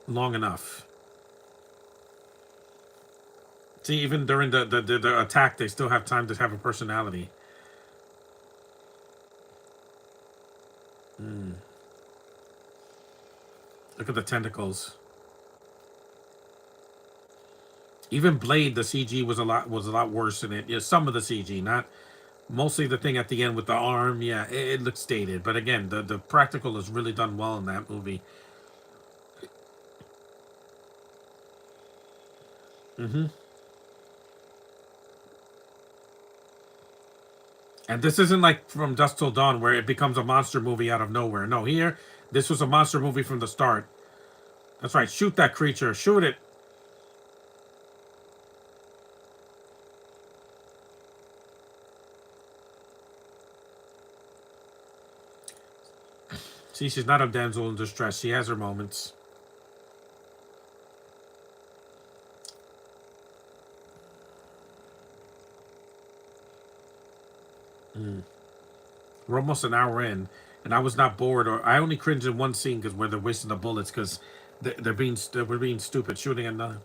long enough. See, even during the attack, they still have time to have a personality. Look at the tentacles. Even Blade, the CG was a lot worse in it. Yeah, some of the CG, not mostly the thing at the end with the arm. Yeah, it looks dated. But again, the practical is really done well in that movie. hmm And this isn't like From Dusk Till Dawn where it becomes a monster movie out of nowhere. No, here, this was a monster movie from the start. That's right. Shoot that creature. Shoot it. See, she's not a damsel in distress. She has her moments. We're almost an hour in, and I was not bored, or I only cringed in one scene because where they're wasting the bullets because we're being stupid, shooting at nothing.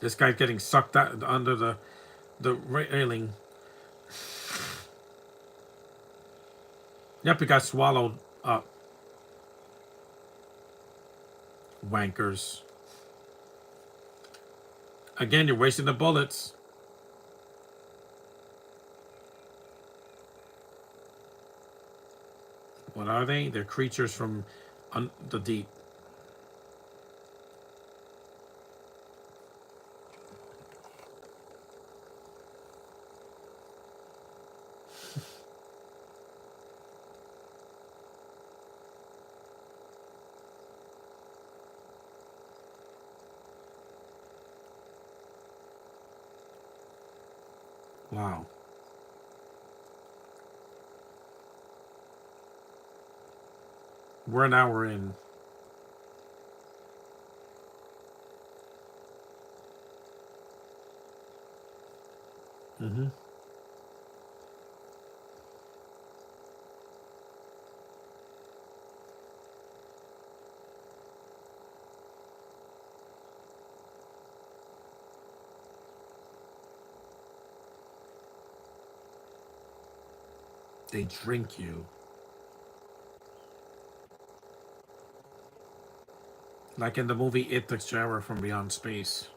This guy's getting sucked out under the railing. Yep, he got swallowed up. Wankers. Again, you're wasting the bullets. What are they? They're creatures from the deep. Wow. We're an hour in. They drink you. Like in the movie It, the Terror from Beyond Space.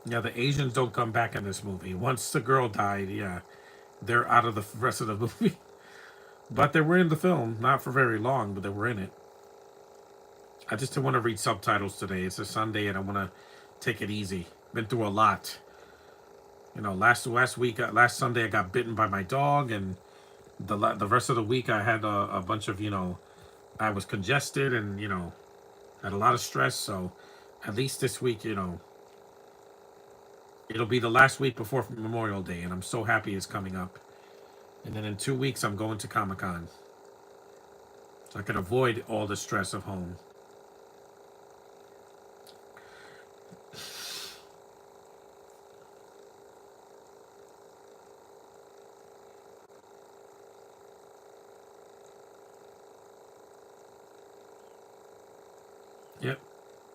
Yeah, the Asians don't come back in this movie. Once the girl died, yeah, they're out of the rest of the movie. But they were in the film, not for very long, but they were in it. I just don't want to read subtitles today. It's a Sunday, and I want to take it easy. Been through a lot. You know, last week, last Sunday, I got bitten by my dog, and the rest of the week, I had a bunch of I was congested, and Had a lot of stress, so at least this week, it'll be the last week before Memorial Day, and I'm so happy it's coming up. And then in 2 weeks, I'm going to Comic Con, so I can avoid all the stress of home. Yep,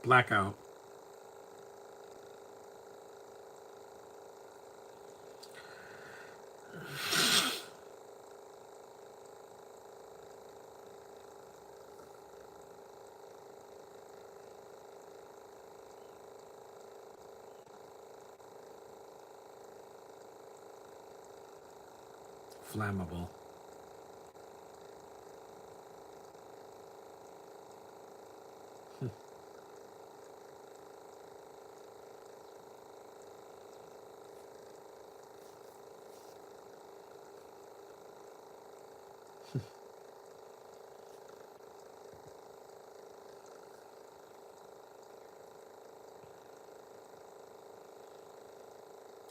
blackout. Flammable.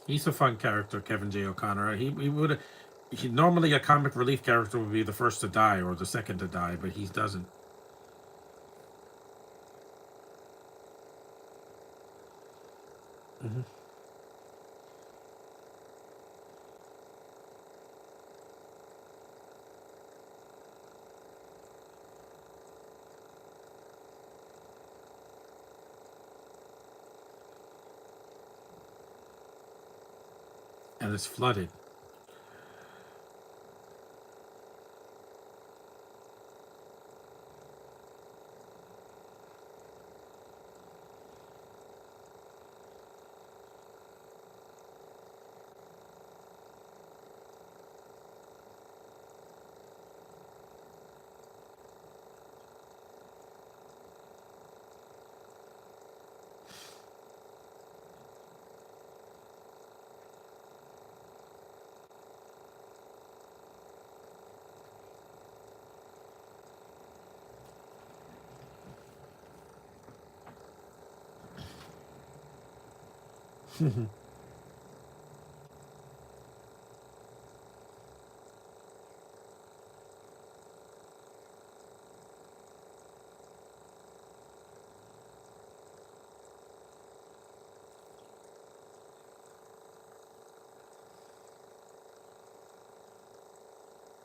He's a fun character, Kevin J. O'Connor. He would. He normally a comic relief character would be the first to die or the second to die, but he doesn't. Hmm. And it's flooded.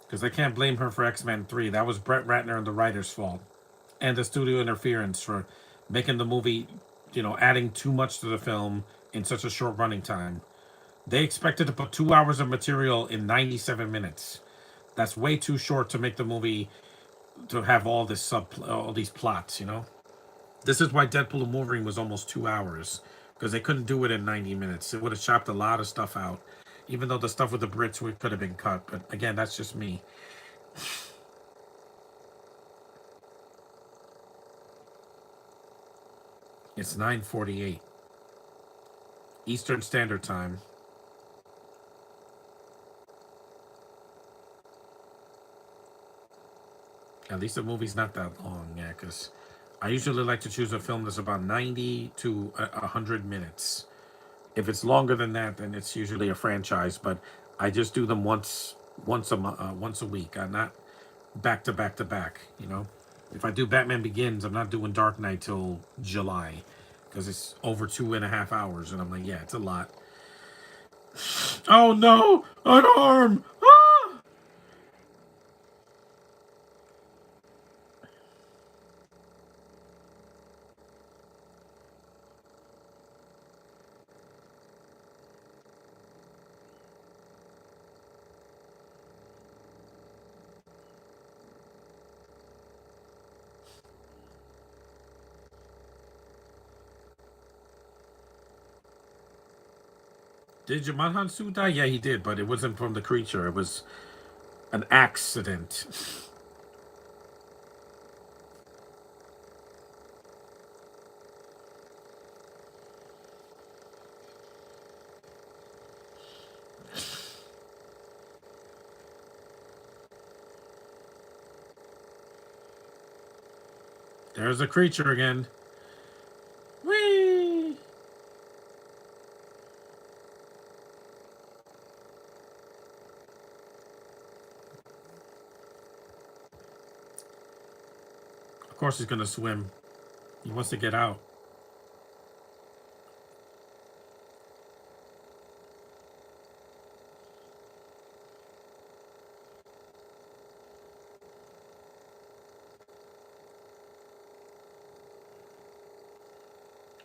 Because I can't blame her for X-Men 3. That was Brett Ratner and the writer's fault. And the studio interference for making the movie, adding too much to the film in such a short running time. They expected to put 2 hours of material in 97 minutes. That's way too short to make the movie to have all these plots. This is why Deadpool and Wolverine was almost 2 hours because they couldn't do it in 90 minutes. It would have chopped a lot of stuff out, even though the stuff with the Brits could have been cut. But again, that's just me. It's 9:48 Eastern Standard Time. At least the movie's not that long, yeah. Because I usually like to choose a film that's about 90 to 100 minutes. If it's longer than that, then it's usually a franchise. But I just do them once a week. I'm not back to back to back. If I do Batman Begins, I'm not doing Dark Knight till July because it's over 2.5 hours, and I'm like, yeah, it's a lot. Oh no, an arm! Ah! Did Jaman Hansu die? Yeah, he did, but it wasn't from the creature. It was an accident. There's a creature again. Whee! Of course he's gonna swim. He wants to get out.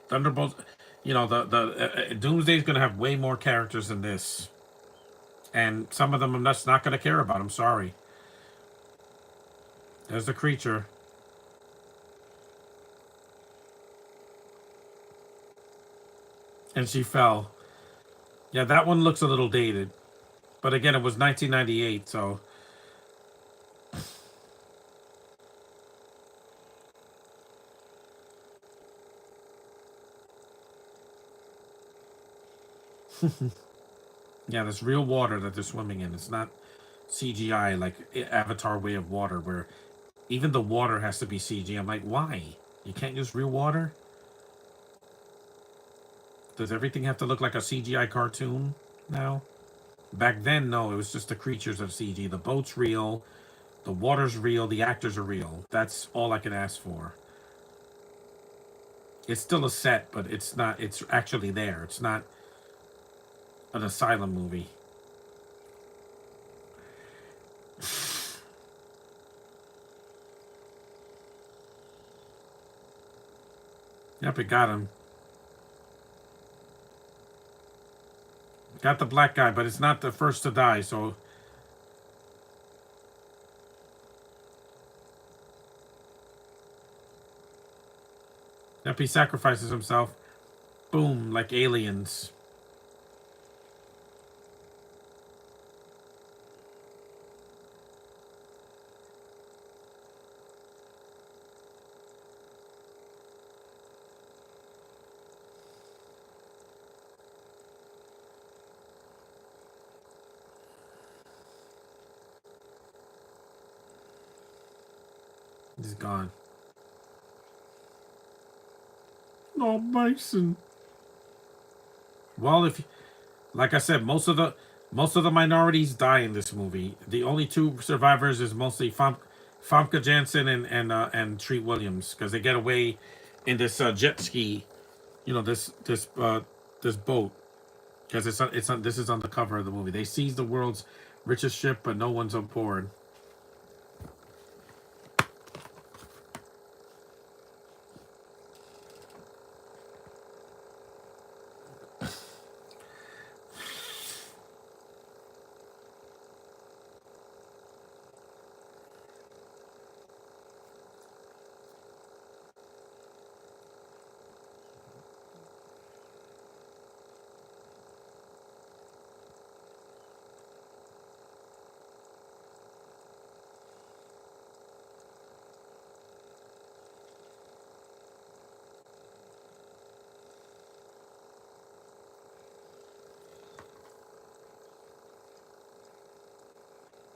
Thunderbolts. You know the Doomsday's gonna have way more characters than this, and some of them I'm just not gonna care about. I'm sorry. There's the creature, and she fell. Yeah, that one looks a little dated, but again, it was 1998, so yeah, there's real water that they're swimming in. It's not CGI like Avatar Way of Water, where even the water has to be CG. I'm like, why? You can't use real water? Does everything have to look like a CGI cartoon now? Back then, no, it was just the creatures of CG. The boat's real, the water's real, the actors are real. That's all I can ask for. It's still a set, but it's not, it's actually there. It's not an asylum movie. Yep, it got him. Got the black guy, but it's not the first to die, so. Yep, he sacrifices himself. Boom, like aliens. He's gone. No, Mason. Well, if like I said, most of the minorities die in this movie. The only two survivors is mostly Famke Janssen and Treat Williams, because they get away in this jet ski. You know, this boat, because this is on the cover of the movie. They seize the world's richest ship, but no one's on board.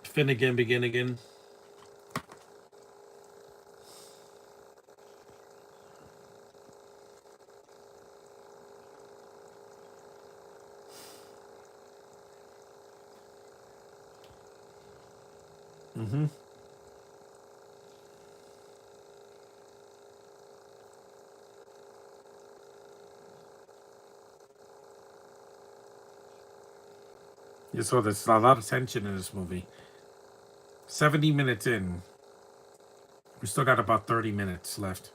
Finnegan begin again. Mm-hmm. You saw there's a lot of tension in this movie. 70 minutes in. We still got about 30 minutes left.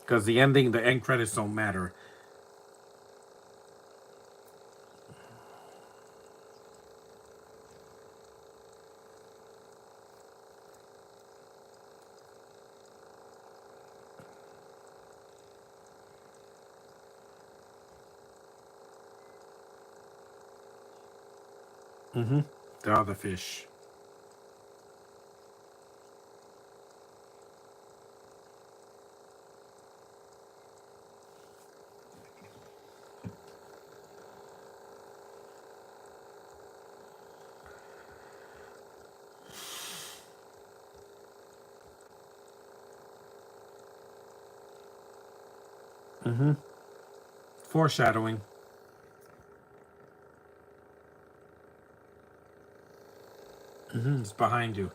Because the end credits don't matter. Mm-hmm. The other fish. Foreshadowing. It's behind you.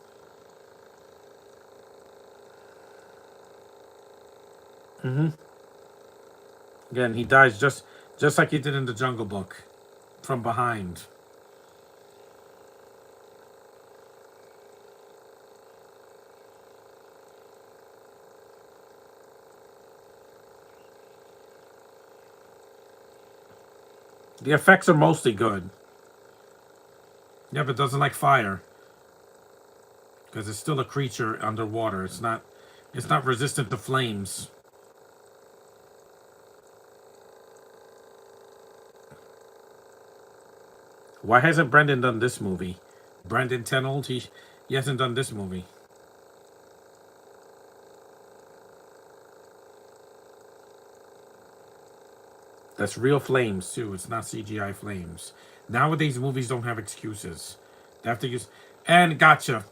Again, he dies just like he did in the Jungle Book, from behind. The effects are mostly good. Yeah, but it doesn't like fire because it's still a creature underwater. It's not resistant to flames. Why hasn't Brendan done this movie? Brendan Tenold, he hasn't done this movie. That's real flames too. It's not CGI flames. Nowadays movies don't have excuses. They have to use and gotcha.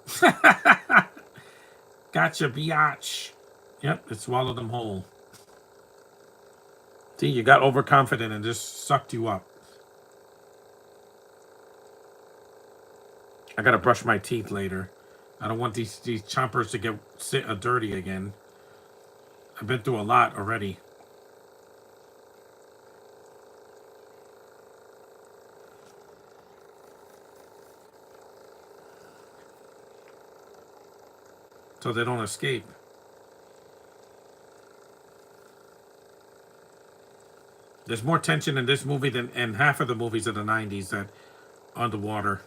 Gotcha, biatch. Yep, it swallowed them whole. See, you got overconfident and just sucked you up. I gotta brush my teeth later. I don't want these chompers to get dirty again. I've been through a lot already. So they don't escape. There's more tension in this movie than in half of the movies of the 90s that underwater.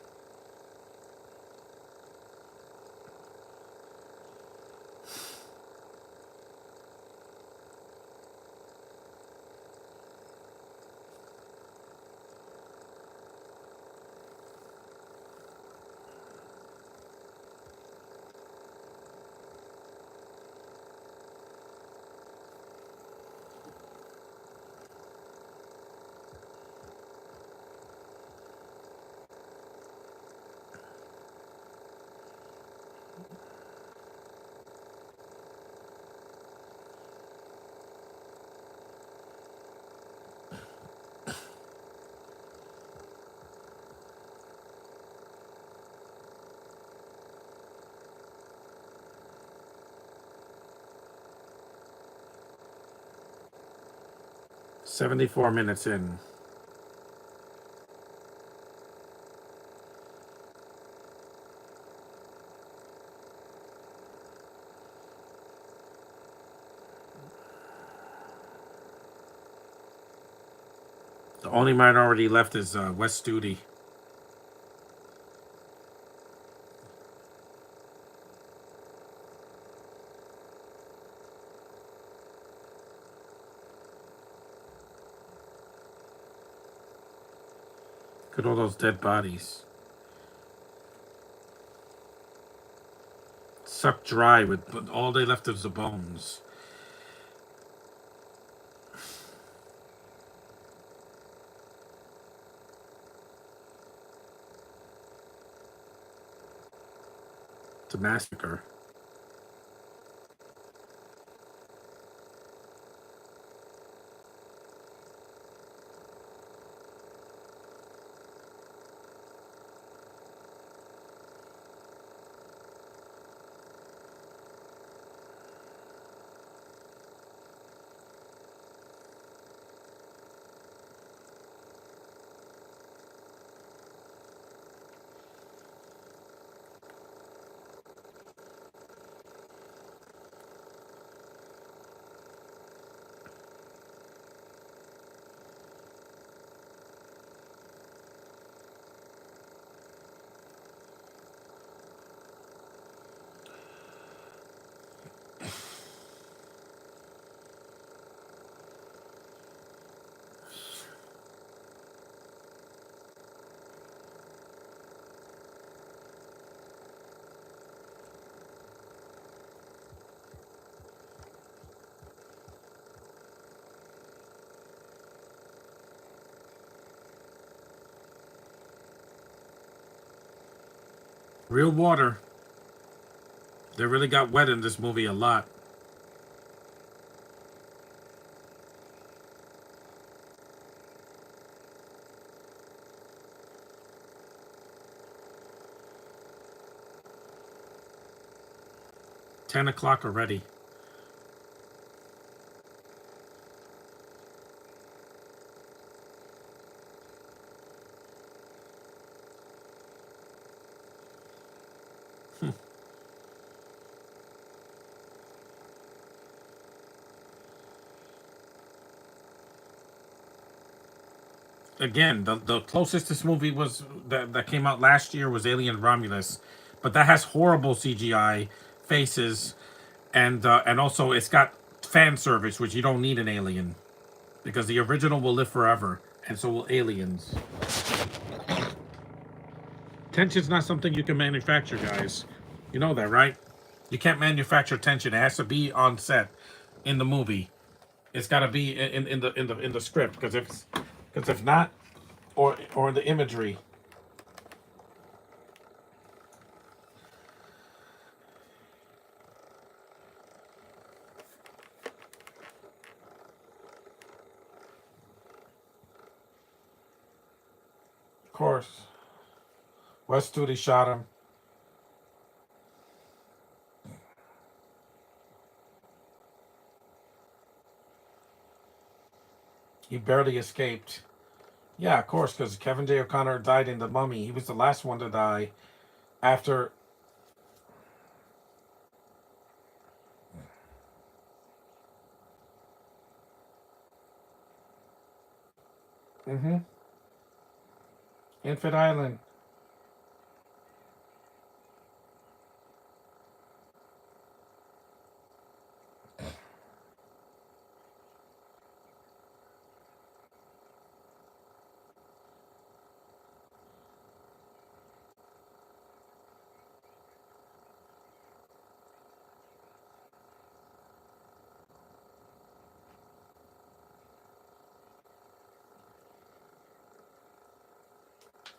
"74 minutes in." The only minority left is Wes Studi. Look at all those dead bodies. Sucked dry with all they left is the bones. It's a massacre. Real water. They really got wet in this movie a lot. 10 o'clock already. Again, the closest this movie was that came out last year was Alien Romulus, but that has horrible CGI faces, and also it's got fan service, which you don't need an alien because the original will live forever, and so will aliens. Tension's not something you can manufacture, guys. You know that, right? You can't manufacture tension. It has to be on set in the movie. It's got to be in the script because if not, or in the imagery. Of course, West Studi shot him. He barely escaped. Yeah, of course, because Kevin J. O'Connor died in The Mummy. He was the last one to die after. Mm-hmm. Infant Island.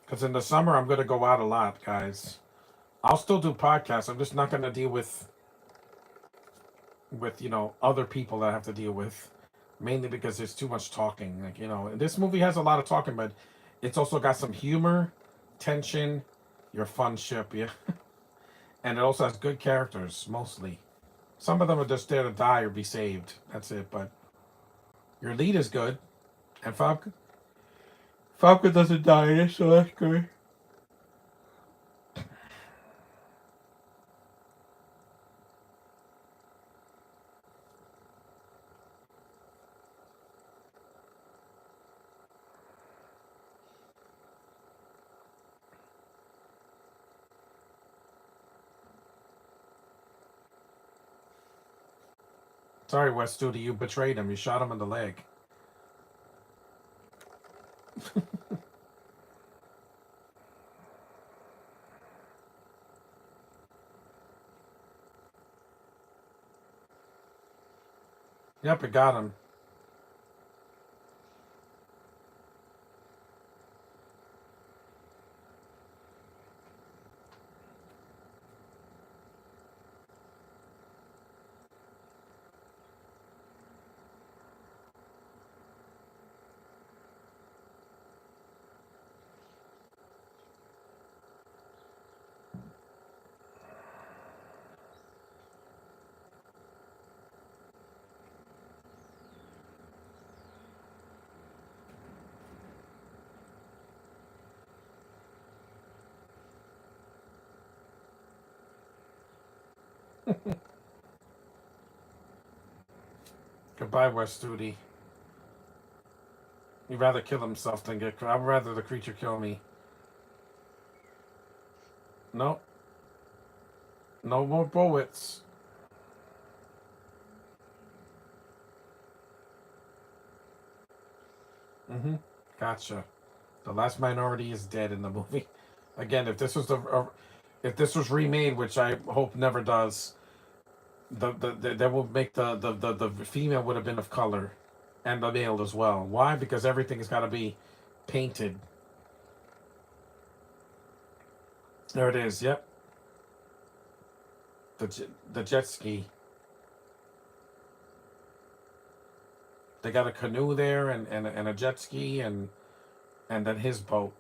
Because in the summer, I'm going to go out a lot, guys. I'll still do podcasts. I'm just not going to deal with other people that I have to deal with, mainly because there's too much talking. And this movie has a lot of talking, but it's also got some humor, tension, your fun ship, yeah, and it also has good characters mostly. Some of them are just there to die or be saved. That's it. But your lead is good, and Falcon doesn't die in it, so that's good. Sorry, West Studi, you betrayed him. You shot him in the leg. Yep, it got him. Goodbye, West Studi. He'd rather kill himself than get. I'd rather the creature kill me. No, no more bullets. Mm-hmm. Gotcha. The last minority is dead in the movie. Again, if this was remade, which I hope never does, that will make the female would have been of color, and the male as well. Why? Because everything has got to be painted. There it is. Yep. The jet ski. They got a canoe there and a jet ski and then his boat.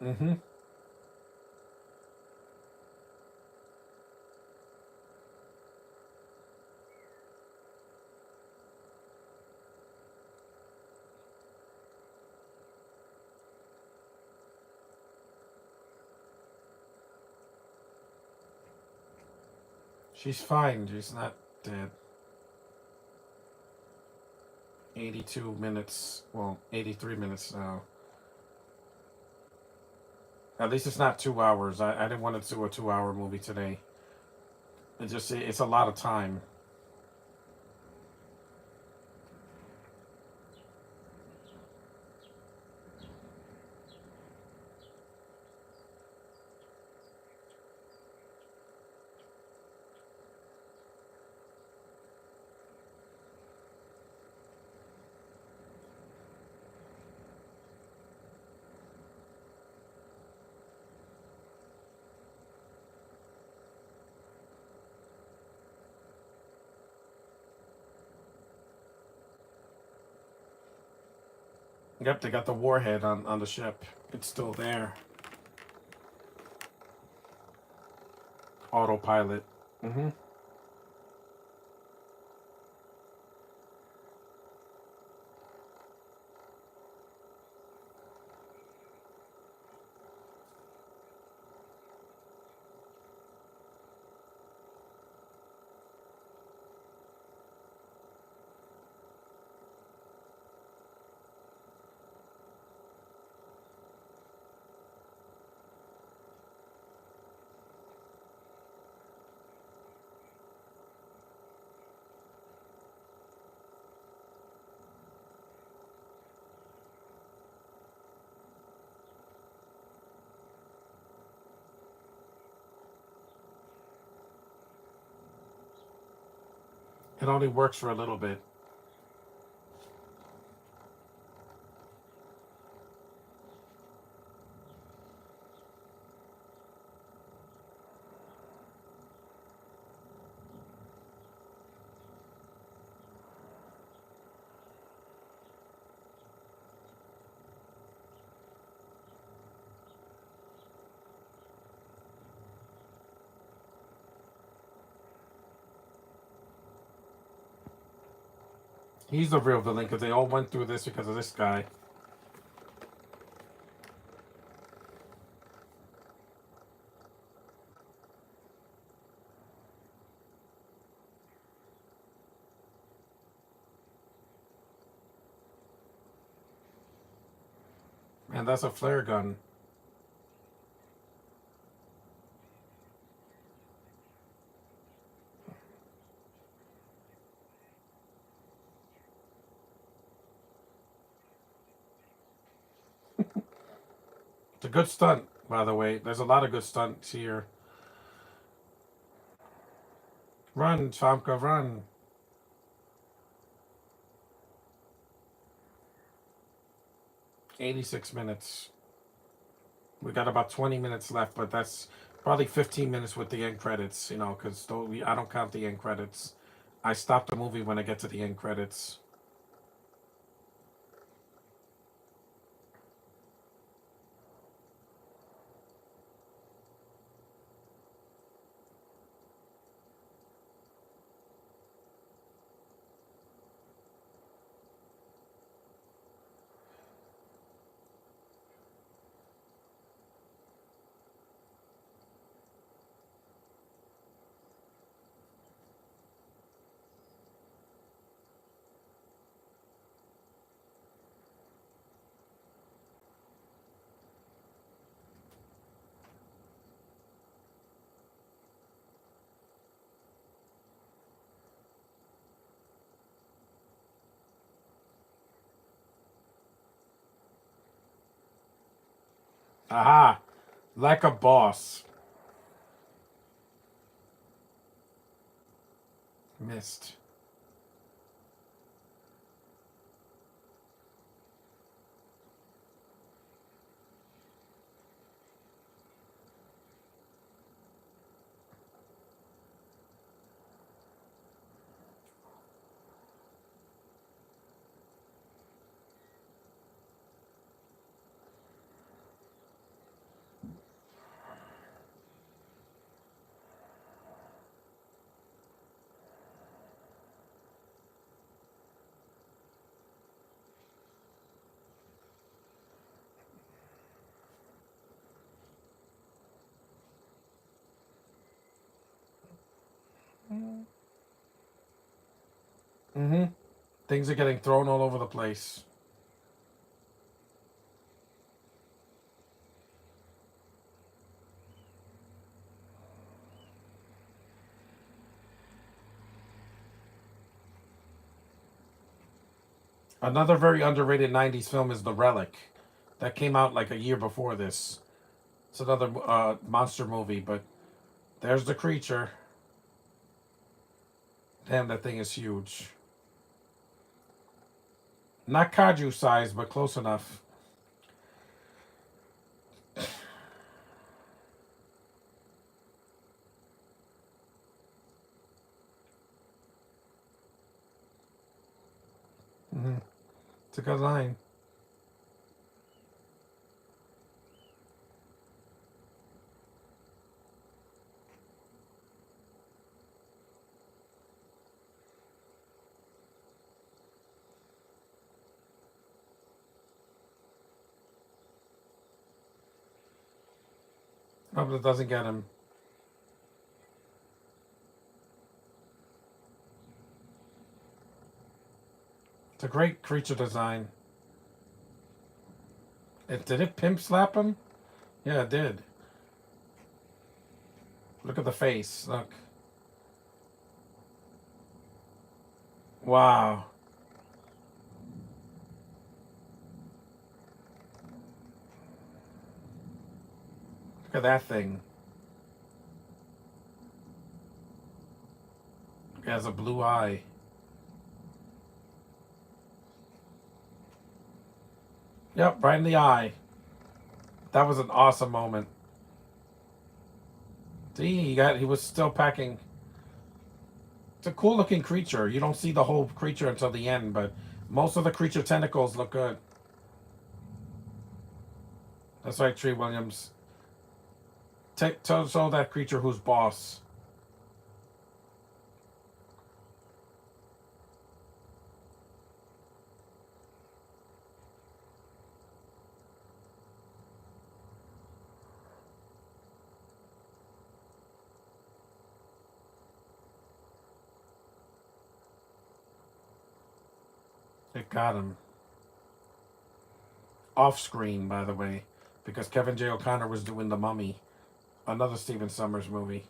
Mm-hmm. She's fine. She's not dead. 82 minutes. Well, 83 minutes now. At least it's not 2 hours. I didn't want to do a 2 hour movie today. It's a lot of time. Yep, they got the warhead on the ship. It's still there. Autopilot. Mm-hmm. It only works for a little bit. He's the real villain because they all went through this because of this guy. And that's a flare gun. It's a good stunt, by the way. There's a lot of good stunts here. Run, Famka, run. 86 minutes. We got about 20 minutes left, but that's probably 15 minutes with the end credits, because I don't count the end credits. I stop the movie when I get to the end credits. Aha! Like a boss. Missed. Mm-hmm. Things are getting thrown all over the place. Another very underrated 90s film is The Relic. That came out like a year before this. It's another monster movie, but there's the creature. Damn, that thing is huge. Not kaiju size, but close enough. Mm-hmm. It's a good line. Hope it doesn't get him. It's a great creature design. Did it pimp slap him? Yeah, it did. Look at the face. Look. Wow. Look at that thing. It has a blue eye. Yep, right in the eye. That was an awesome moment. See, he was still packing. It's a cool looking creature. You don't see the whole creature until the end, but most of the creature tentacles look good. That's right, Tree Williams. Show that creature who's boss. It got him. Off screen, by the way, because Kevin J. O'Connor was doing The Mummy, another Stephen Sommers movie.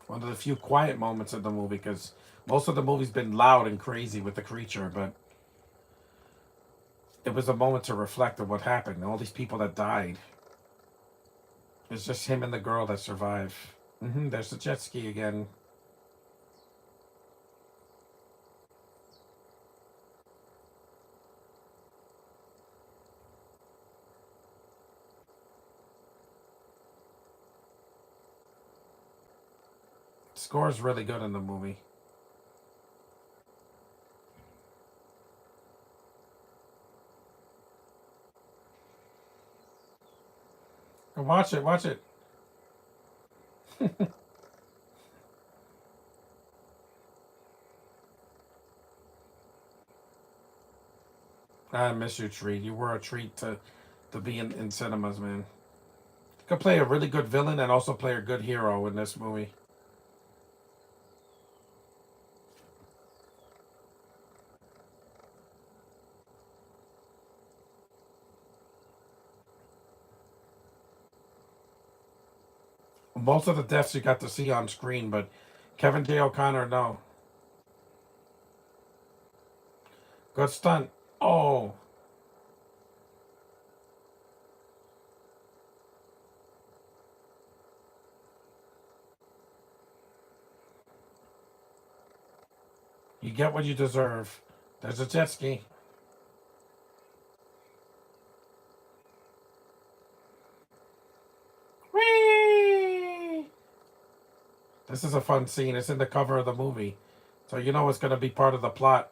One of the few quiet moments of the movie, because most of the movie's been loud and crazy with the creature, but it was a moment to reflect on what happened. All these people that died. It's just him and the girl that survived. There's the jet ski again. Score is really good in the movie. And watch it, watch it. I miss you, Treat. You were a treat to be in cinemas, man. You could play a really good villain and also play a good hero in this movie. Most of the deaths you got to see on screen, but Kevin J. O'Connor, no. Good stunt. Oh, you get what you deserve. There's a jet ski. Whee! This is a fun scene. It's in the cover of the movie. So you know it's going to be part of the plot.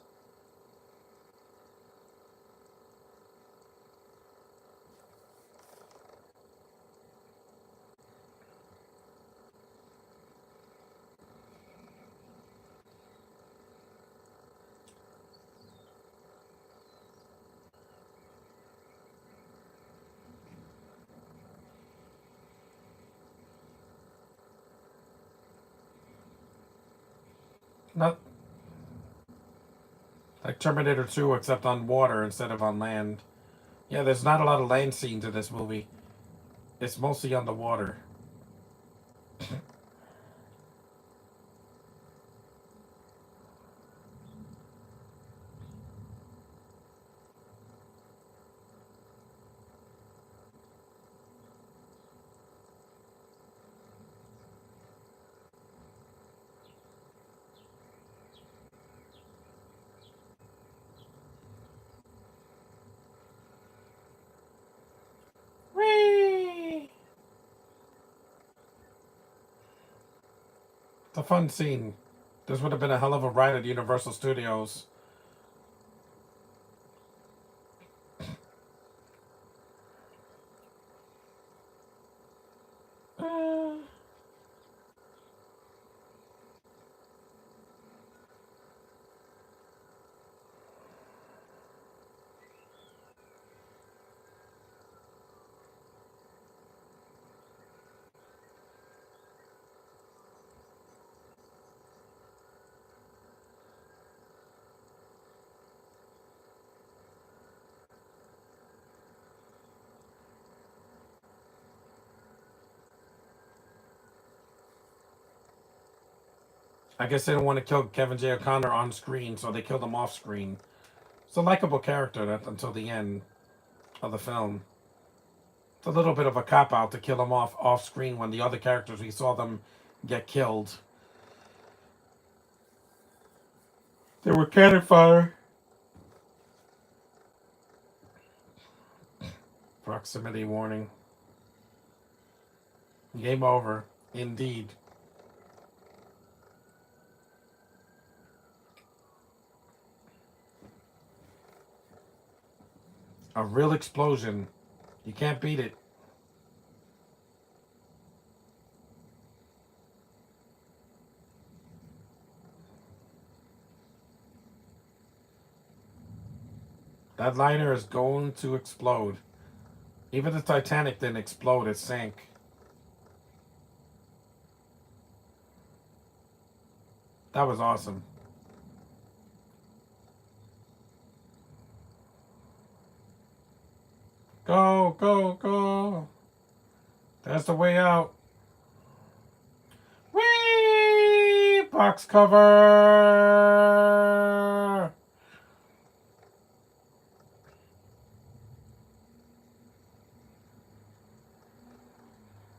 Not like Terminator 2, except on water instead of on land. Yeah, there's not a lot of land scenes in this movie. It's mostly on the water. Whee! It's a fun scene. This would have been a hell of a ride at Universal Studios. Uh, I guess they didn't want to kill Kevin J. O'Connor on screen, so they killed him off screen. It's a likable character until the end of the film. It's a little bit of a cop out to kill him off screen when the other characters we saw them get killed. They were cannon fire. Proximity warning. Game over. Indeed. A real explosion. You can't beat it. That liner is going to explode. Even the Titanic didn't explode, it sank. That was awesome. Go, go, go. That's the way out. Whee! Box cover!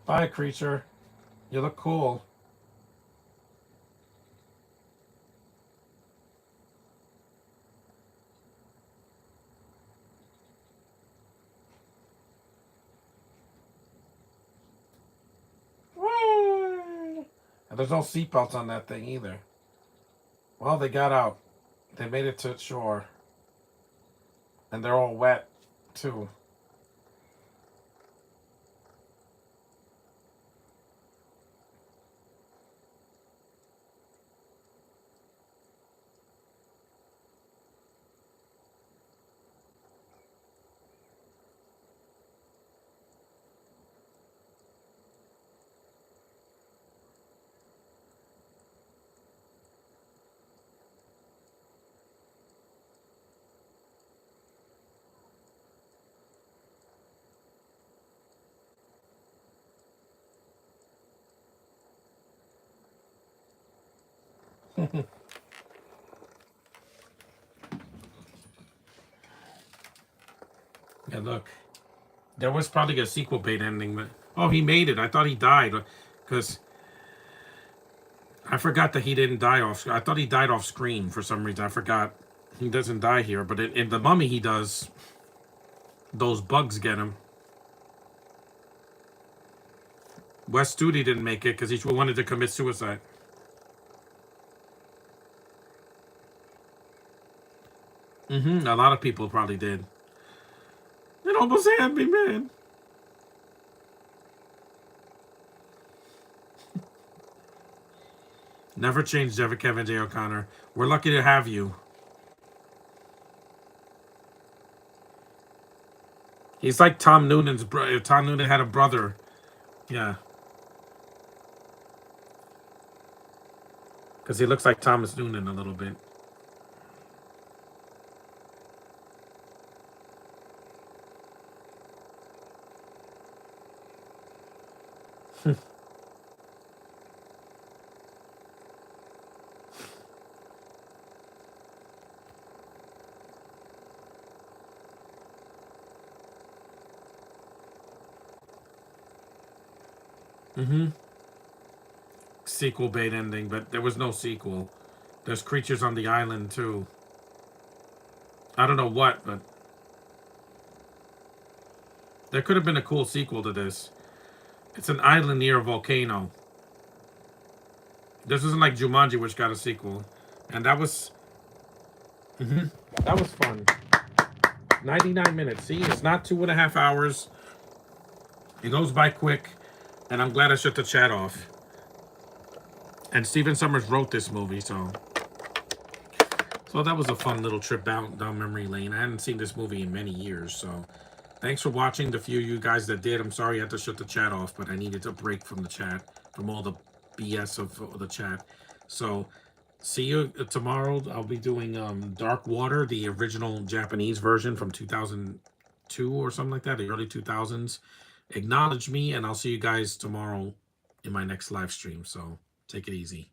Bye, creature. You look cool. Whee! And there's no seatbelts on that thing either. Well, they got out. They made it to shore. And they're all wet, too. Yeah, look. There was probably a sequel bait ending, but oh, he made it. I thought he died because I forgot that he didn't die off. I thought he died off screen for some reason. I forgot he doesn't die here, but in the Mummy he does. Those bugs get him. Wes Studi didn't make it because he wanted to commit suicide. A lot of people probably did. It almost had me, man. Never changed, ever, Kevin J. O'Connor. We're lucky to have you. He's like Tom Noonan's brother. Tom Noonan had a brother. Yeah. because he looks like Thomas Noonan a little bit. Mm-hmm. Sequel bait ending, but there was no sequel. There's creatures on the island too. I don't know what, but there could have been a cool sequel to this. It's an island near a volcano. This isn't like Jumanji, which got a sequel, and that was that was fun. 99 minutes. See, it's not 2.5 hours. It goes by quick, and I'm glad I shut the chat off. And Steven Summers wrote this movie, so that was a fun little trip down memory lane. I hadn't seen this movie in many years, so thanks for watching. The few of you guys that did, I'm sorry I had to shut the chat off, but I needed a break from the chat, from all the BS of the chat. So see you tomorrow. I'll be doing Dark Water, the original Japanese version from 2002 or something like that, the early 2000s. Acknowledge me, and I'll see you guys tomorrow in my next live stream. So take it easy.